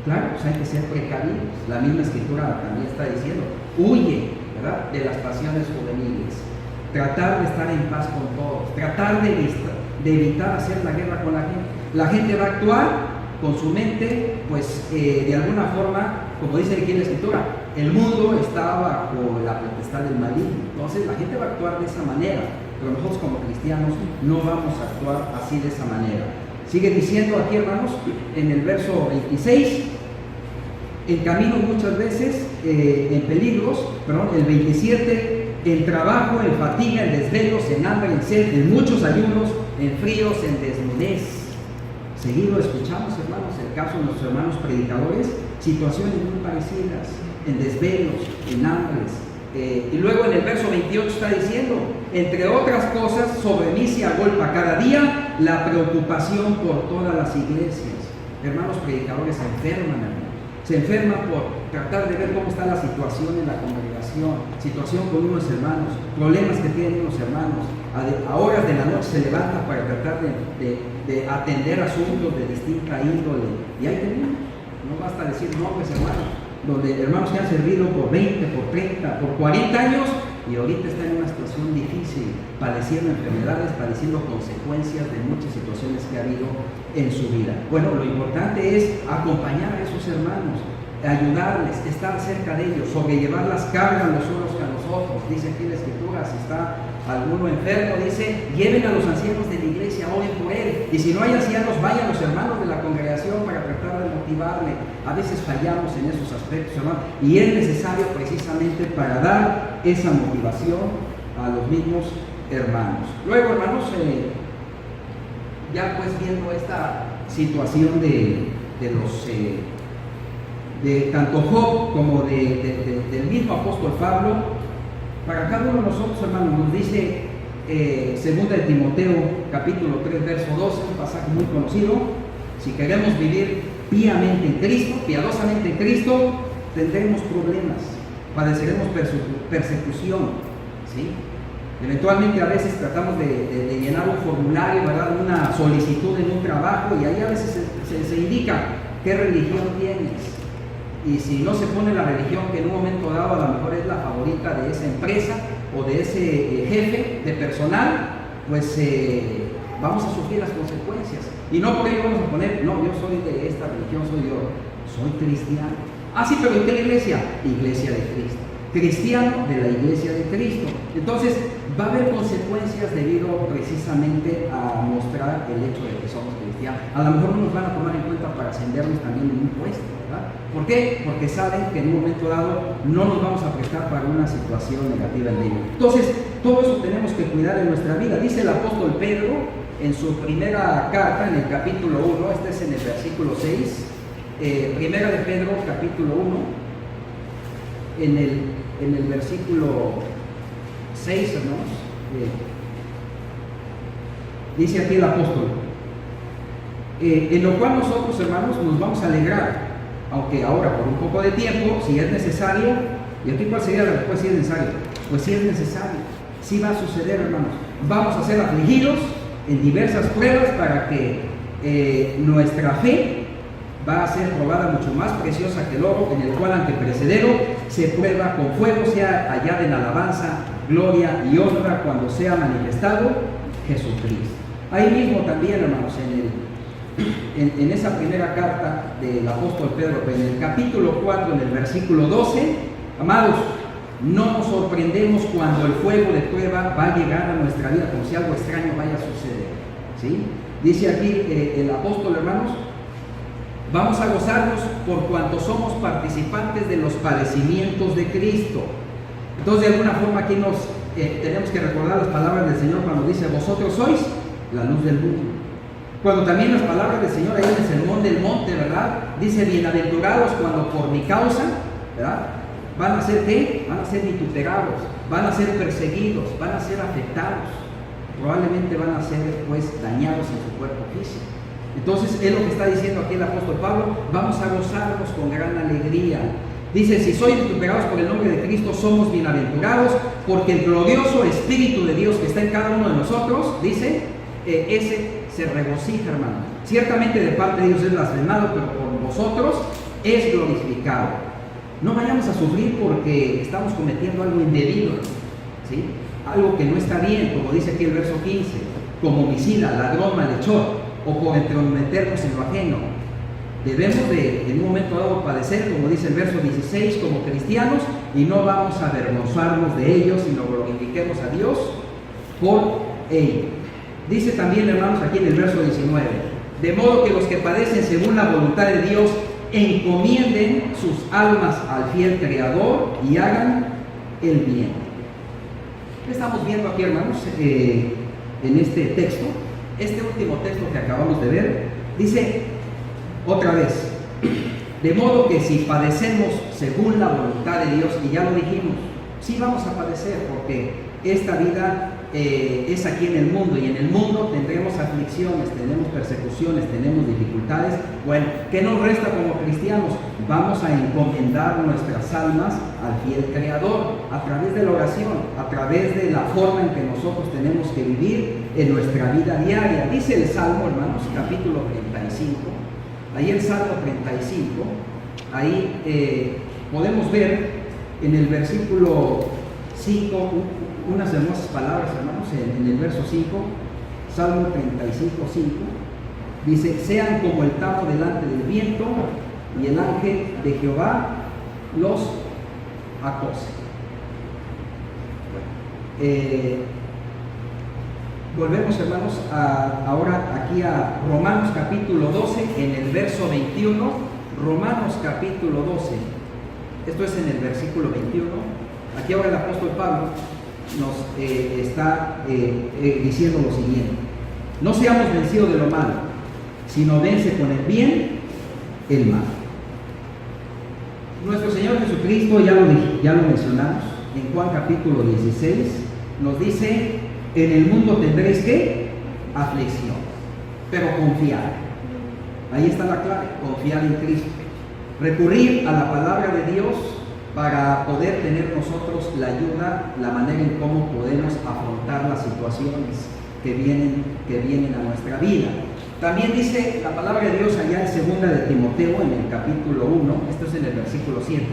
Claro, pues hay que ser precavidos. La misma escritura también está diciendo: huye, ¿verdad?, de las pasiones juveniles. Tratar de estar en paz con todos. Tratar de evitar hacer la guerra con la gente. La gente va a actuar con su mente, pues de alguna forma, como dice aquí en la escritura, el mundo está bajo la potestad del maligno. Entonces la gente va a actuar de esa manera. Pero nosotros, como cristianos, no vamos a actuar así, de esa manera. Sigue diciendo aquí, hermanos, en el verso 26, en camino muchas veces, en peligros, perdón, el 27, en trabajo, en fatiga, en desvelos, en hambre, en sed, en muchos ayunos, en fríos, en desnudez. Seguido escuchamos, hermanos, el caso de nuestros hermanos predicadores, situaciones muy parecidas, en desvelos, en hambres. Y luego en el verso 28 está diciendo: entre otras cosas, sobre mí se agolpa cada día la preocupación por todas las iglesias. Hermanos predicadores se enferman, hermanos. Se enferman por tratar de ver cómo está la situación en la congregación, situación con unos hermanos, problemas que tienen unos hermanos. A horas de la noche se levantan para tratar de atender asuntos de distinta índole. Y ahí tenemos, no basta decir nombres, hermanos, donde hermanos que han servido por 20, por 30, por 40 años y ahorita están en una situación difícil, padeciendo enfermedades, padeciendo consecuencias de muchas situaciones que ha habido en su vida. Bueno, lo importante es acompañar a esos hermanos, ayudarles, estar cerca de ellos, sobrellevar las cargas los unos que a los otros. Dice aquí en la escritura: si está alguno enfermo, dice, lleven a los ancianos de la iglesia, oren por él. Y si no hay ancianos, vayan los hermanos de la congregación para tratar de motivarle. A veces fallamos en esos aspectos, hermanos, y es necesario precisamente para dar esa motivación a los mismos hermanos. Luego, hermanos, ya pues viendo esta situación de tanto Job como del mismo apóstol Pablo, para cada uno de nosotros, hermanos, nos dice 2 de Timoteo capítulo 3 verso 12, un pasaje muy conocido: si queremos vivir piamente en Cristo, piadosamente en Cristo, tendremos problemas, padeceremos persecución, ¿sí? Eventualmente a veces tratamos de llenar un formulario, ¿verdad?, una solicitud en un trabajo, y ahí a veces se indica qué religión tienes. Y si no se pone la religión que en un momento dado a lo mejor es la favorita de esa empresa o de ese jefe de personal, pues vamos a sufrir las consecuencias. Y no por ello vamos a poner: no, yo soy de esta religión, soy cristiano. Ah, sí, pero ¿en qué iglesia? Iglesia de Cristo. Cristiano de la iglesia de Cristo. Entonces va a haber consecuencias debido precisamente a mostrar el hecho de que somos cristianos. A lo mejor no nos van a tomar en cuenta para ascendernos también en un puesto. ¿verdad? ¿Por qué? Porque saben que en un momento dado no nos vamos a prestar para una situación negativa en medio. Entonces, todo eso tenemos que cuidar en nuestra vida. Dice el apóstol Pedro en su primera carta, en el capítulo 1, este es en el versículo 6, primera de Pedro, capítulo 1, en el versículo 6, hermanos, dice aquí el apóstol, en lo cual nosotros, hermanos, nos vamos a alegrar, aunque ahora por un poco de tiempo, si es necesario. ¿Y aquí cuál sería la respuesta? Si es necesario, pues si es necesario, sí va a suceder, hermanos. Vamos a ser afligidos en diversas pruebas para que nuestra fe va a ser probada mucho más preciosa que el oro, en el cual aunque perecedero se prueba con fuego, sea hallada en alabanza, gloria y honra cuando sea manifestado Jesucristo. Ahí mismo también, hermanos, en esa primera carta del apóstol Pedro, en el capítulo 4, en el versículo 12, amados, no nos sorprendemos cuando el fuego de prueba va a llegar a nuestra vida, como si algo extraño vaya a suceder, ¿sí? Dice aquí el apóstol, hermanos, vamos a gozarnos por cuanto somos participantes de los padecimientos de Cristo. Entonces, de alguna forma aquí tenemos que recordar las palabras del Señor cuando dice, vosotros sois la luz del mundo. Cuando también las palabras del Señor ahí en el Sermón del Monte, ¿verdad? Dice, bienaventurados cuando por mi causa, ¿verdad? ¿Van a ser qué? Van a ser vituperados, van a ser perseguidos, van a ser afectados, probablemente van a ser pues dañados en su cuerpo físico. Entonces es lo que está diciendo aquí el apóstol Pablo, vamos a gozarnos con gran alegría. Dice, si sois vituperados por el nombre de Cristo, somos bienaventurados, porque el glorioso Espíritu de Dios que está en cada uno de nosotros, dice, ese se regocija, hermano. Ciertamente de parte de Dios es blasfemado, pero por vosotros es glorificado. No vayamos a sufrir porque estamos cometiendo algo indebido, ¿sí? Algo que no está bien, como dice aquí el verso 15, como homicida, ladrón, malhechor, o por entrometernos en lo ajeno. Debemos de, en un momento dado, padecer, como dice el verso 16, como cristianos, y no vamos a avergonzarnos de ellos, sino glorifiquemos a Dios por ello. Dice también, hermanos, aquí en el verso 19, de modo que los que padecen según la voluntad de Dios encomienden sus almas al fiel Creador y hagan el bien. ¿Qué estamos viendo aquí, hermanos? En este texto, este último texto que acabamos de ver, dice otra vez, de modo que si padecemos según la voluntad de Dios, y ya lo dijimos, sí vamos a padecer, porque esta vida es aquí en el mundo, y en el mundo tendremos aflicciones, tenemos persecuciones, tenemos dificultades. Bueno, ¿qué nos resta como cristianos? Vamos a encomendar nuestras almas al fiel Creador a través de la oración, a través de la forma en que nosotros tenemos que vivir en nuestra vida diaria. Dice el Salmo, hermanos, capítulo 35, ahí el Salmo 35, ahí podemos ver en el versículo 5 unas hermosas palabras, hermanos, en el verso 5, Salmo 35, 5, dice, sean como el tamo delante del viento, y el ángel de Jehová los acose. Volvemos, hermanos, ahora aquí a Romanos capítulo 12, en el verso 21, Romanos capítulo 12, esto es en el versículo 21, aquí ahora el apóstol Pablo nos está diciendo lo siguiente, no seamos vencidos de lo malo, sino vence con el bien el mal. Nuestro Señor Jesucristo, ya lo mencionamos, en Juan capítulo 16, nos dice, en el mundo tendréis ¿qué? Aflicción, pero confiar. Ahí está la clave, confiar en Cristo. Recurrir a la palabra de Dios para poder tener nosotros la ayuda, la manera en cómo podemos afrontar las situaciones que vienen a nuestra vida. También dice la palabra de Dios allá en segunda de Timoteo, en el capítulo 1, esto es en el versículo 7,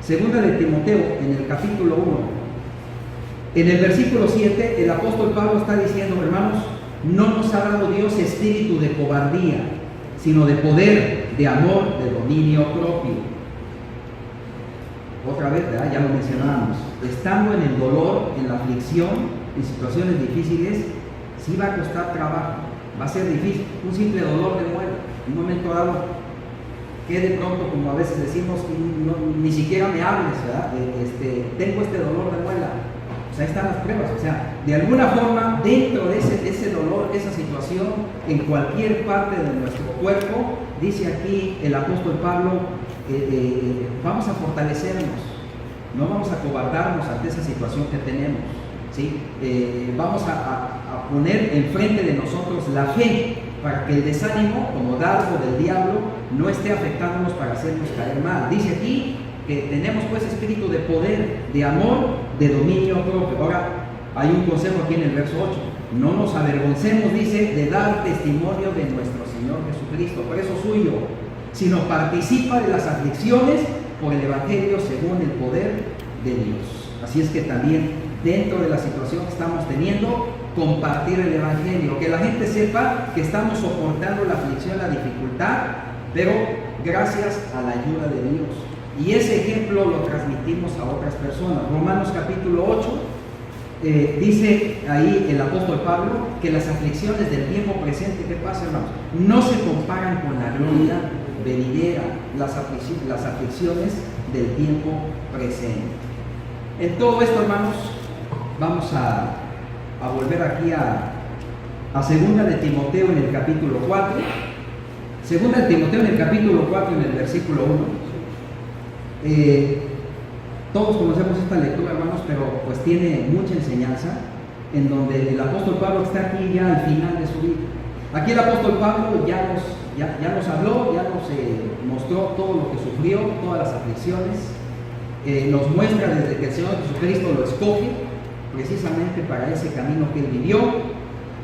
segunda de Timoteo, en el capítulo 1, en el versículo 7, el apóstol Pablo está diciendo, hermanos, no nos ha dado Dios espíritu de cobardía, sino de poder, de amor, de dominio propio. Otra vez, ¿verdad? Ya lo mencionábamos, estando en el dolor, en la aflicción, en situaciones difíciles, sí va a costar trabajo, va a ser difícil, un simple dolor de muerte, en un momento dado que de pronto, como a veces decimos, ni siquiera me hables, ¿verdad? Tengo este dolor de muela. O sea, ahí están las pruebas. O sea, de alguna forma, dentro de ese dolor, esa situación, en cualquier parte de nuestro cuerpo, dice aquí el apóstol Pablo, vamos a fortalecernos, no vamos a cobardarnos ante esa situación que tenemos, ¿sí? Vamos a poner enfrente de nosotros la fe, para que el desánimo, como dardo del diablo, no esté afectándonos para hacernos caer mal. Dice aquí que tenemos pues espíritu de poder, de amor, de dominio propio. Ahora, hay un consejo aquí en el verso 8. No nos avergoncemos, dice, de dar testimonio de nuestro Señor Jesucristo, por eso suyo, sino participa de las aflicciones por el Evangelio según el poder de Dios. Así es que también dentro de la situación que estamos teniendo, compartir el Evangelio, que la gente sepa que estamos soportando la aflicción, la dificultad, pero gracias a la ayuda de Dios. Y ese ejemplo lo transmitimos a otras personas. Romanos capítulo 8, dice ahí el apóstol Pablo que las aflicciones del tiempo presente, ¿qué pasa, hermanos? No se comparan con la gloria venidera, las aflicciones del tiempo presente. En todo esto, hermanos, vamos a volver aquí a 2 de Timoteo en el capítulo 4. 2 de Timoteo en el capítulo 4, en el versículo 1. Todos conocemos esta lectura, hermanos, pero pues tiene mucha enseñanza, en donde el apóstol Pablo está aquí ya al final de su vida. Aquí el apóstol Pablo ya nos habló, ya nos mostró todo lo que sufrió, todas las aflicciones. Nos muestra desde que el Señor Jesucristo lo escoge precisamente para ese camino que él vivió.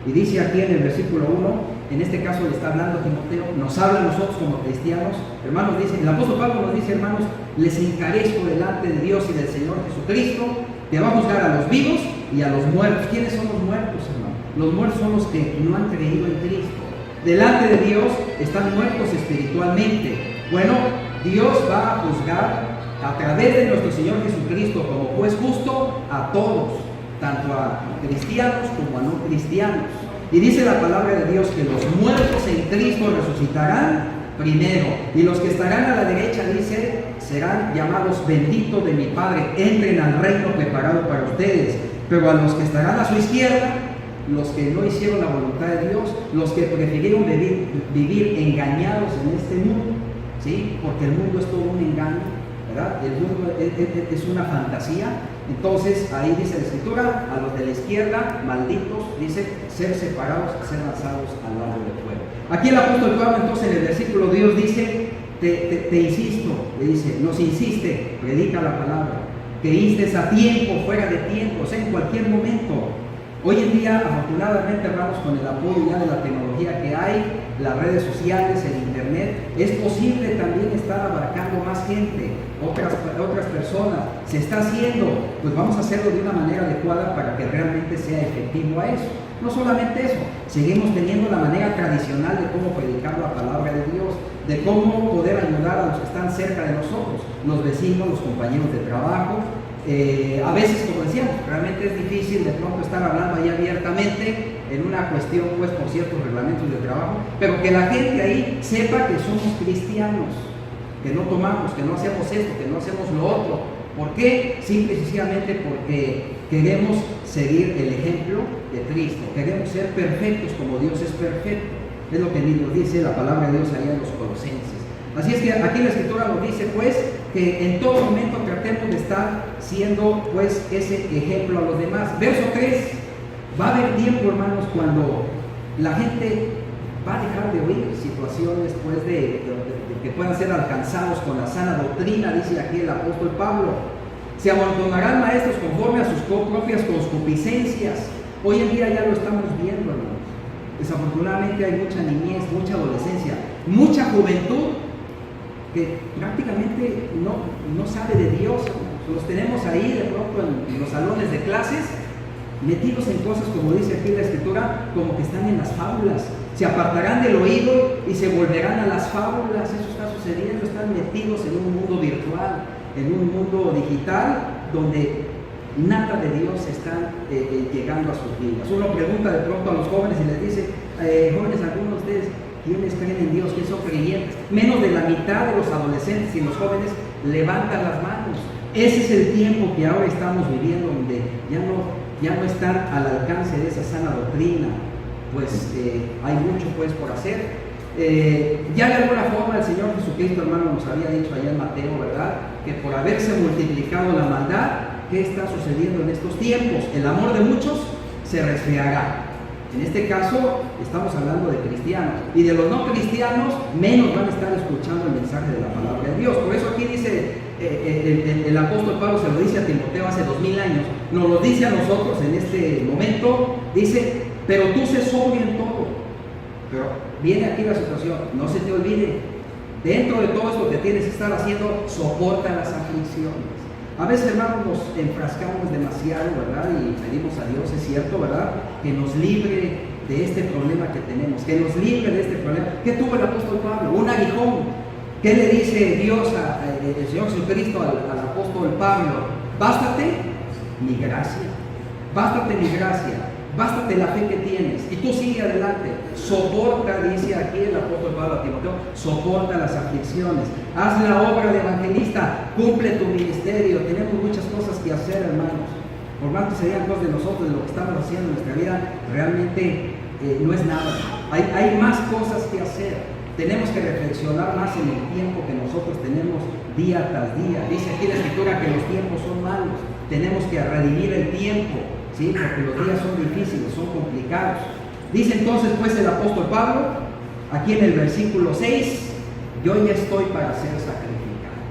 Y dice aquí en el versículo 1, en este caso le está hablando a Timoteo, nos habla a nosotros como cristianos, hermanos, dice, el apóstol Pablo nos dice, hermanos, les encarezco delante de Dios y del Señor Jesucristo, que va a juzgar a los vivos y a los muertos. ¿Quiénes son los muertos, hermanos? Los muertos son los que no han creído en Cristo. Delante de Dios están muertos espiritualmente. Bueno, Dios va a juzgar a través de nuestro Señor Jesucristo como juez justo a todos, tanto a cristianos como a no cristianos. Y dice la palabra de Dios que los muertos en Cristo resucitarán primero, y los que estarán a la derecha, dice, serán llamados benditos de mi Padre, entren al reino preparado para ustedes. Pero a los que estarán a su izquierda, los que no hicieron la voluntad de Dios, los que prefirieron vivir engañados en este mundo, ¿sí? Porque el mundo es todo un engaño, ¿verdad? El mundo es una fantasía. Entonces ahí dice la Escritura, a los de la izquierda, malditos, dice, ser separados, ser lanzados al lago de fuego. Aquí el apóstol Pablo entonces en el versículo Dios dice, te insisto, le dice, nos insiste, predica la palabra, que instes a tiempo, fuera de tiempo, o sea, en cualquier momento. Hoy en día, afortunadamente, hermanos, con el apoyo ya de la tecnología que hay, las redes sociales, el internet, es posible también estar abarcando más gente, otras personas. Se está haciendo, pues vamos a hacerlo de una manera adecuada para que realmente sea efectivo a eso. No solamente eso, seguimos teniendo la manera tradicional de cómo predicar la palabra de Dios, de cómo poder ayudar a los que están cerca de nosotros, los vecinos, los compañeros de trabajo. A veces, como decíamos, realmente es difícil de pronto estar hablando ahí abiertamente en una cuestión, pues, por ciertos reglamentos de trabajo, pero que la gente ahí sepa que somos cristianos, que no tomamos, que no hacemos esto, que no hacemos lo otro. ¿Por qué? Simple y sencillamente porque queremos seguir el ejemplo de Cristo, queremos ser perfectos como Dios es perfecto. Es lo que nos dice la palabra de Dios allá en los Colosenses. Así es que aquí la Escritura nos dice, pues, que en todo momento tratemos de estar siendo, pues, ese ejemplo a los demás. Verso 3, va a haber tiempo, hermanos, cuando la gente va a dejar de oír situaciones, pues, de que puedan ser alcanzados con la sana doctrina, dice aquí el apóstol Pablo. Se amontonarán maestros conforme a sus propias concupiscencias. Hoy en día ya lo estamos viendo, hermanos. Desafortunadamente hay mucha niñez, mucha adolescencia, mucha juventud que prácticamente no sabe de Dios. Los tenemos ahí de pronto en los salones de clases, metidos en cosas, como dice aquí la Escritura, como que están en las fábulas. Se apartarán del oído y se volverán a las fábulas. Eso está sucediendo, están metidos en un mundo virtual, en un mundo digital, donde nada de Dios está llegando a sus vidas. Uno pregunta de pronto a los jóvenes y les dice, jóvenes, algunos de ustedes, ¿Quiénes creen en Dios? ¿Quiénes son creyentes? Menos de la mitad de los adolescentes y los jóvenes levantan las manos. Ese es el tiempo que ahora estamos viviendo, donde ya no están al alcance de esa sana doctrina. Pues hay mucho pues por hacer. Ya de alguna forma el Señor Jesucristo, hermano, nos había dicho allá en Mateo, ¿verdad? Que por haberse multiplicado la maldad, ¿qué está sucediendo en estos tiempos? El amor de muchos se resfriará. En este caso estamos hablando de cristianos, y de los no cristianos menos van a estar escuchando el mensaje de la palabra de Dios. Por eso aquí dice el apóstol Pablo, se lo dice a Timoteo hace 2000 años, nos lo dice a nosotros en este momento, dice: pero tú sé sobrio en todo. Pero viene aquí la situación, no se te olvide, dentro de todo esto que tienes que estar haciendo, soporta las aflicciones. A veces, hermanos, nos enfrascamos demasiado, ¿verdad? Y pedimos a Dios, es cierto, ¿verdad?, que nos libre de este problema que tenemos, que nos libre de este problema. ¿Qué tuvo el apóstol Pablo? Un aguijón. ¿Qué le dice Dios, el Señor Jesucristo al apóstol Pablo? Bástate mi gracia, bástate mi gracia, bástate la fe que tienes, y tú sigue adelante. Soporta, dice aquí el apóstol Pablo a Timoteo, soporta las aflicciones, haz la obra de evangelista, cumple tu ministerio. Tenemos muchas cosas que hacer, hermanos. Por más que se digan cosas de nosotros, de lo que estamos haciendo en nuestra vida, realmente no es nada. Hay más cosas que hacer. Tenemos que reflexionar más en el tiempo que nosotros tenemos día tras día. Dice aquí la Escritura que los tiempos son malos. Tenemos que redimir el tiempo, ¿sí? Porque los días son difíciles, son complicados. Dice entonces pues el apóstol Pablo, aquí en el versículo 6, yo ya estoy para ser sacrificado.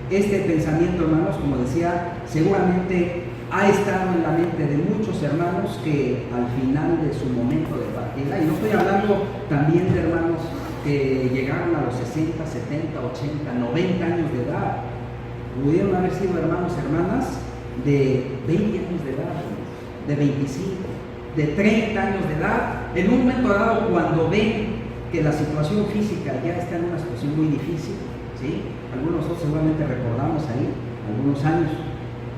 Este pensamiento, hermanos, como decía, seguramente ha estado en la mente de muchos hermanos que al final de su momento de partida, y no estoy hablando también de hermanos que llegaron a los 60, 70, 80, 90 años de edad, pudieron haber sido hermanos, hermanas de 20 años de edad, de 25, de 30 años de edad, en un momento dado, cuando ven que la situación física ya está en una situación muy difícil, ¿sí? Algunos de nosotros seguramente recordamos ahí, algunos años,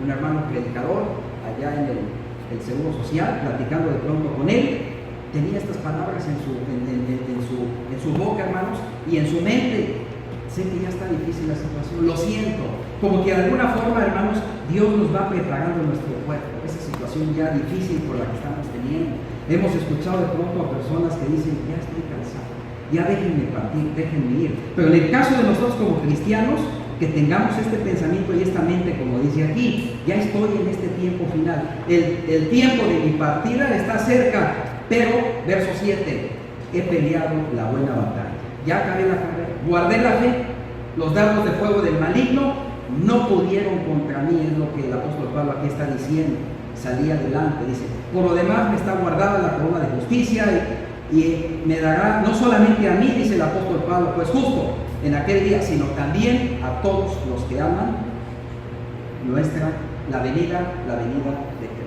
un hermano predicador allá en el Seguro Social, platicando de pronto con él, tenía estas palabras en su boca, hermanos, y en su mente: sé que ya está difícil la situación, lo siento. Como que de alguna forma, hermanos, Dios nos va preparando nuestro cuerpo, esa situación ya difícil por la que estamos teniendo. Hemos escuchado de pronto a personas que dicen: ya estoy cansado, ya déjenme partir, déjenme ir. Pero en el caso de nosotros como cristianos, que tengamos este pensamiento y esta mente, como dice aquí: ya estoy en este tiempo final, el tiempo de mi partida está cerca. Pero, verso 7, he peleado la buena batalla, ya acabé la carrera, guardé la fe, los dardos de fuego del maligno no pudieron contra mí, es lo que el apóstol Pablo aquí está diciendo. Salí adelante, dice: por lo demás me está guardada la corona de justicia y me dará no solamente a mí, dice el apóstol Pablo, pues justo en aquel día, sino también a todos los que aman la venida de Cristo.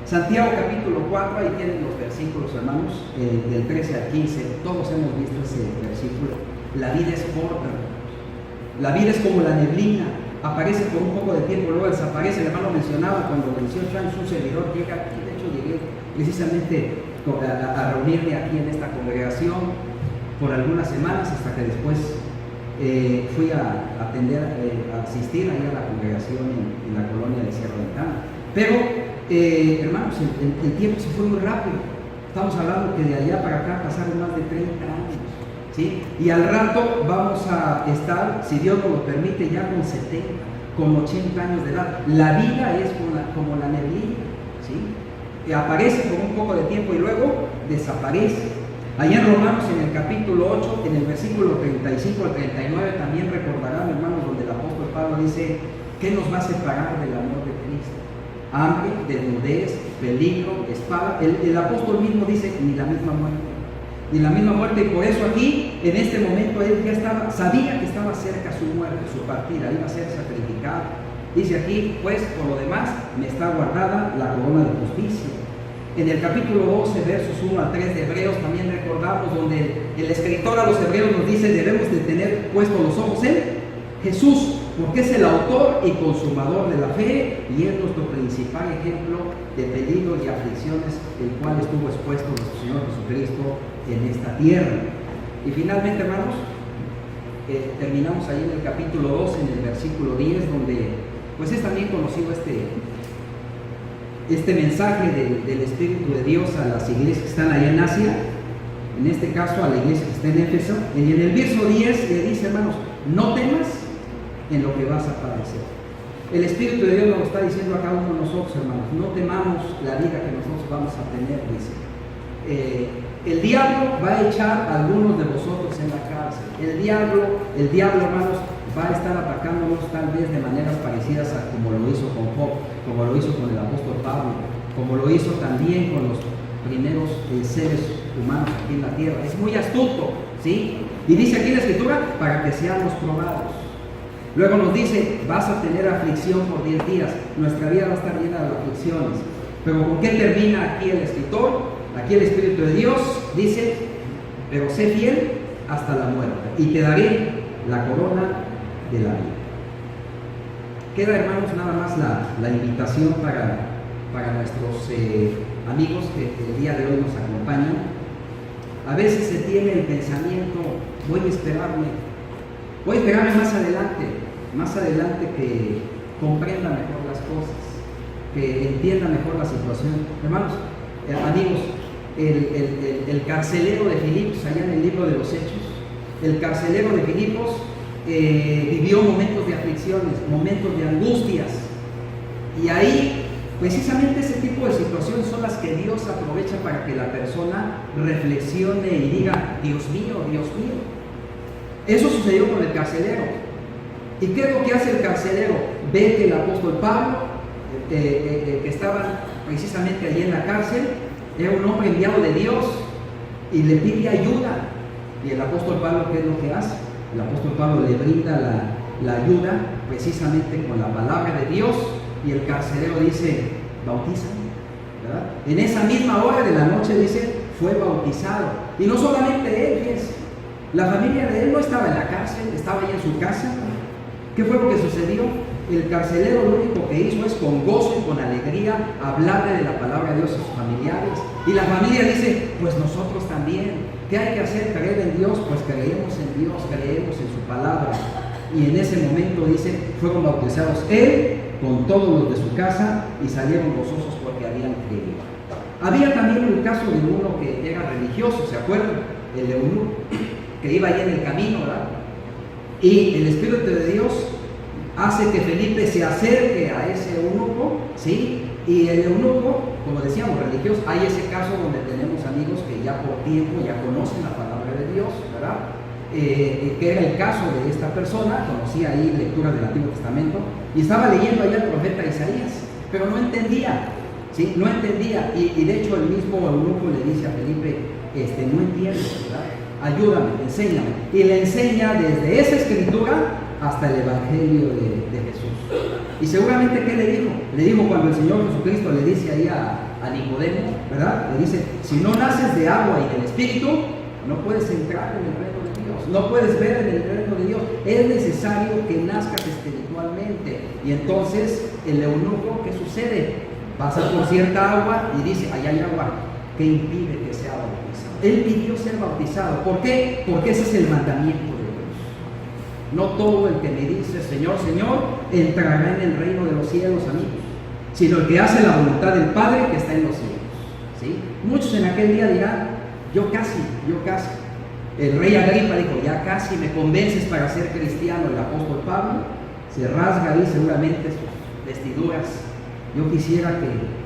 Santiago capítulo 4, ahí tienen los versículos, hermanos, del 13 al 15, todos hemos visto ese versículo. La vida es corta, la vida es como la neblina, aparece por un poco de tiempo, luego desaparece. El hermano mencionaba cuando a los 18 años un servidor llega aquí, de hecho llegué precisamente a reunirme aquí en esta congregación por algunas semanas, hasta que después fui a asistir ahí a la congregación en la colonia de Sierra Ventana. Pero hermanos, el tiempo se fue muy rápido. Estamos hablando que de allá para acá pasaron más de 30 años, ¿sí? Y al rato vamos a estar, si Dios nos lo permite, ya con 70, con 80 años de edad. La vida es como la neblina, ¿sí? Que aparece por un poco de tiempo y luego desaparece. Allá en Romanos, en el capítulo 8, en el versículo 35 al 39, también recordarán, hermanos, donde el apóstol Pablo dice: ¿qué nos va a separar del amor de Cristo? Hambre, desnudez, peligro, espada. El apóstol mismo dice: ni la misma muerte. Ni la misma muerte. Y por eso aquí, en este momento, él ya sabía que estaba cerca su muerte, su partida, iba a ser sacrificado. Dice aquí: pues por lo demás me está guardada la corona de justicia. En el capítulo 12, versos 1 a 3 de Hebreos, también recordamos, donde el escritor a los Hebreos nos dice: debemos de tener puestos los ojos en Jesús, porque es el autor y consumador de la fe, y es nuestro principal ejemplo de peligros y aflicciones, el cual estuvo expuesto nuestro Señor Jesucristo en esta tierra. Y finalmente, hermanos, terminamos ahí en el capítulo 2, en el versículo 10, donde pues es también conocido este mensaje del Espíritu de Dios a las iglesias que están allá en Asia, en este caso a la iglesia que está en Éfeso. Y en el verso 10 le dice, hermanos, no temas en lo que vas a padecer. El Espíritu de Dios nos lo está diciendo a cada uno de nosotros, hermanos, no temamos la vida que nosotros vamos a tener, dice. El diablo va a echar a algunos de vosotros en la cárcel. El diablo, hermanos, va a estar atacándonos tal vez de maneras parecidas a como lo hizo con Job, como lo hizo con el apóstol Pablo, como lo hizo también con los primeros seres humanos aquí en la tierra. Es muy astuto, ¿sí? Y dice aquí en la Escritura, para que seamos probados. Luego nos dice, vas a tener aflicción por 10 días. Nuestra vida va a estar llena de aflicciones. Pero ¿con qué termina aquí el escritor? Aquí el Espíritu de Dios dice, pero sé fiel hasta la muerte y te daré la corona de la vida. Queda, hermanos, nada más la invitación para nuestros amigos que el día de hoy nos acompañan. A veces se tiene el pensamiento, voy a esperarme más adelante que comprenda mejor las cosas, que entienda mejor la situación. Hermanos, amigos, el carcelero de Filipos, allá en el libro de los Hechos, el carcelero de Filipos vivió momentos de aflicciones, momentos de angustias, y ahí precisamente ese tipo de situaciones son las que Dios aprovecha para que la persona reflexione y diga, Dios mío, Dios mío. Eso sucedió con el carcelero. ¿Y qué es lo que hace el carcelero? Ve que el apóstol Pablo, que estaba precisamente allí en la cárcel, era un hombre enviado de Dios y le pide ayuda. Y el apóstol Pablo, ¿qué es lo que hace? El apóstol Pablo le brinda la ayuda precisamente con la palabra de Dios, y el carcelero dice, bautízame, ¿verdad? En esa misma hora de la noche, dice, fue bautizado. Y no solamente él, fíjense, la familia de él no estaba en la cárcel, estaba ahí en su casa. ¿Qué fue lo que sucedió? El carcelero lo único que hizo es con gozo y con alegría hablarle de la palabra de Dios a sus familiares. Y la familia dice, pues nosotros también. ¿Qué hay que hacer? ¿Creer en Dios? Pues creemos en Dios, creemos en su palabra. Y en ese momento, dice, fueron bautizados él con todos los de su casa y salieron gozosos porque habían creído. Había también el caso de uno que era religioso, ¿se acuerdan? El eunuco, que iba ahí en el camino, ¿verdad? Y el Espíritu de Dios hace que Felipe se acerque a ese eunuco, ¿sí? Y el eunuco, como decíamos, religioso, hay ese caso donde tenemos amigos que ya por tiempo ya conocen la palabra de Dios, ¿verdad? Que era el caso de esta persona, conocía ahí lecturas del Antiguo Testamento, y estaba leyendo allá el profeta Isaías, pero no entendía, ¿sí? No entendía, y de hecho el mismo eunuco le dice a Felipe, no entiendo, ¿verdad? Ayúdame, enséñame. Y le enseña desde esa escritura hasta el Evangelio de Jesús. Y seguramente, ¿qué le dijo? Le dijo cuando el Señor Jesucristo le dice ahí a Nicodemo, ¿verdad? Le dice, si no naces de agua y del Espíritu, no puedes entrar en el reino de Dios, no puedes ver en el reino de Dios. Es necesario que nazcas espiritualmente. Y entonces, el eunuco, ¿qué sucede? Pasa por cierta agua y dice, allá hay agua. ¿Qué impide que sea bautizado? Él pidió ser bautizado. ¿Por qué? Porque ese es el mandamiento de Dios. No todo el que me dice Señor, Señor, entrará en el reino de los cielos, amigos, sino el que hace la voluntad del Padre que está en los cielos, ¿sí? Muchos en aquel día dirán, yo casi. El rey Agripa dijo, ya casi me convences para ser cristiano. El apóstol Pablo se rasga ahí seguramente sus vestiduras. Yo quisiera que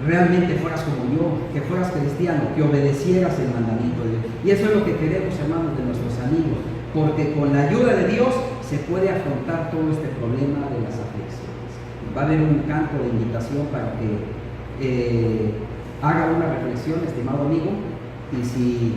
realmente fueras como yo, que fueras cristiano, que obedecieras el mandamiento de Dios. Y eso es lo que queremos, hermanos, de nuestros amigos, porque con la ayuda de Dios se puede afrontar todo este problema de las aflicciones. Va a haber un canto de invitación para que haga una reflexión, estimado amigo, y si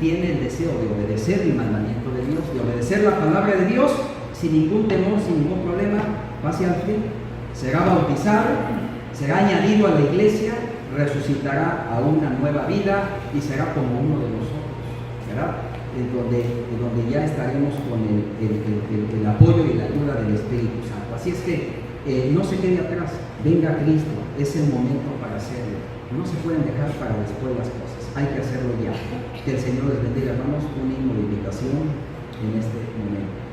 tiene el deseo de obedecer el mandamiento de Dios, de obedecer la palabra de Dios, sin ningún temor, sin ningún problema, pase al fin, será bautizado, será añadido a la iglesia, resucitará a una nueva vida y será como uno de nosotros, ¿verdad? Donde ya estaremos con el apoyo y la ayuda del Espíritu Santo. Así es que no se quede atrás, venga Cristo, es el momento para hacerlo. No se pueden dejar para después las cosas. hay que hacerlo ya. Que el Señor les bendiga, hermanos, una himno de invitación en este momento.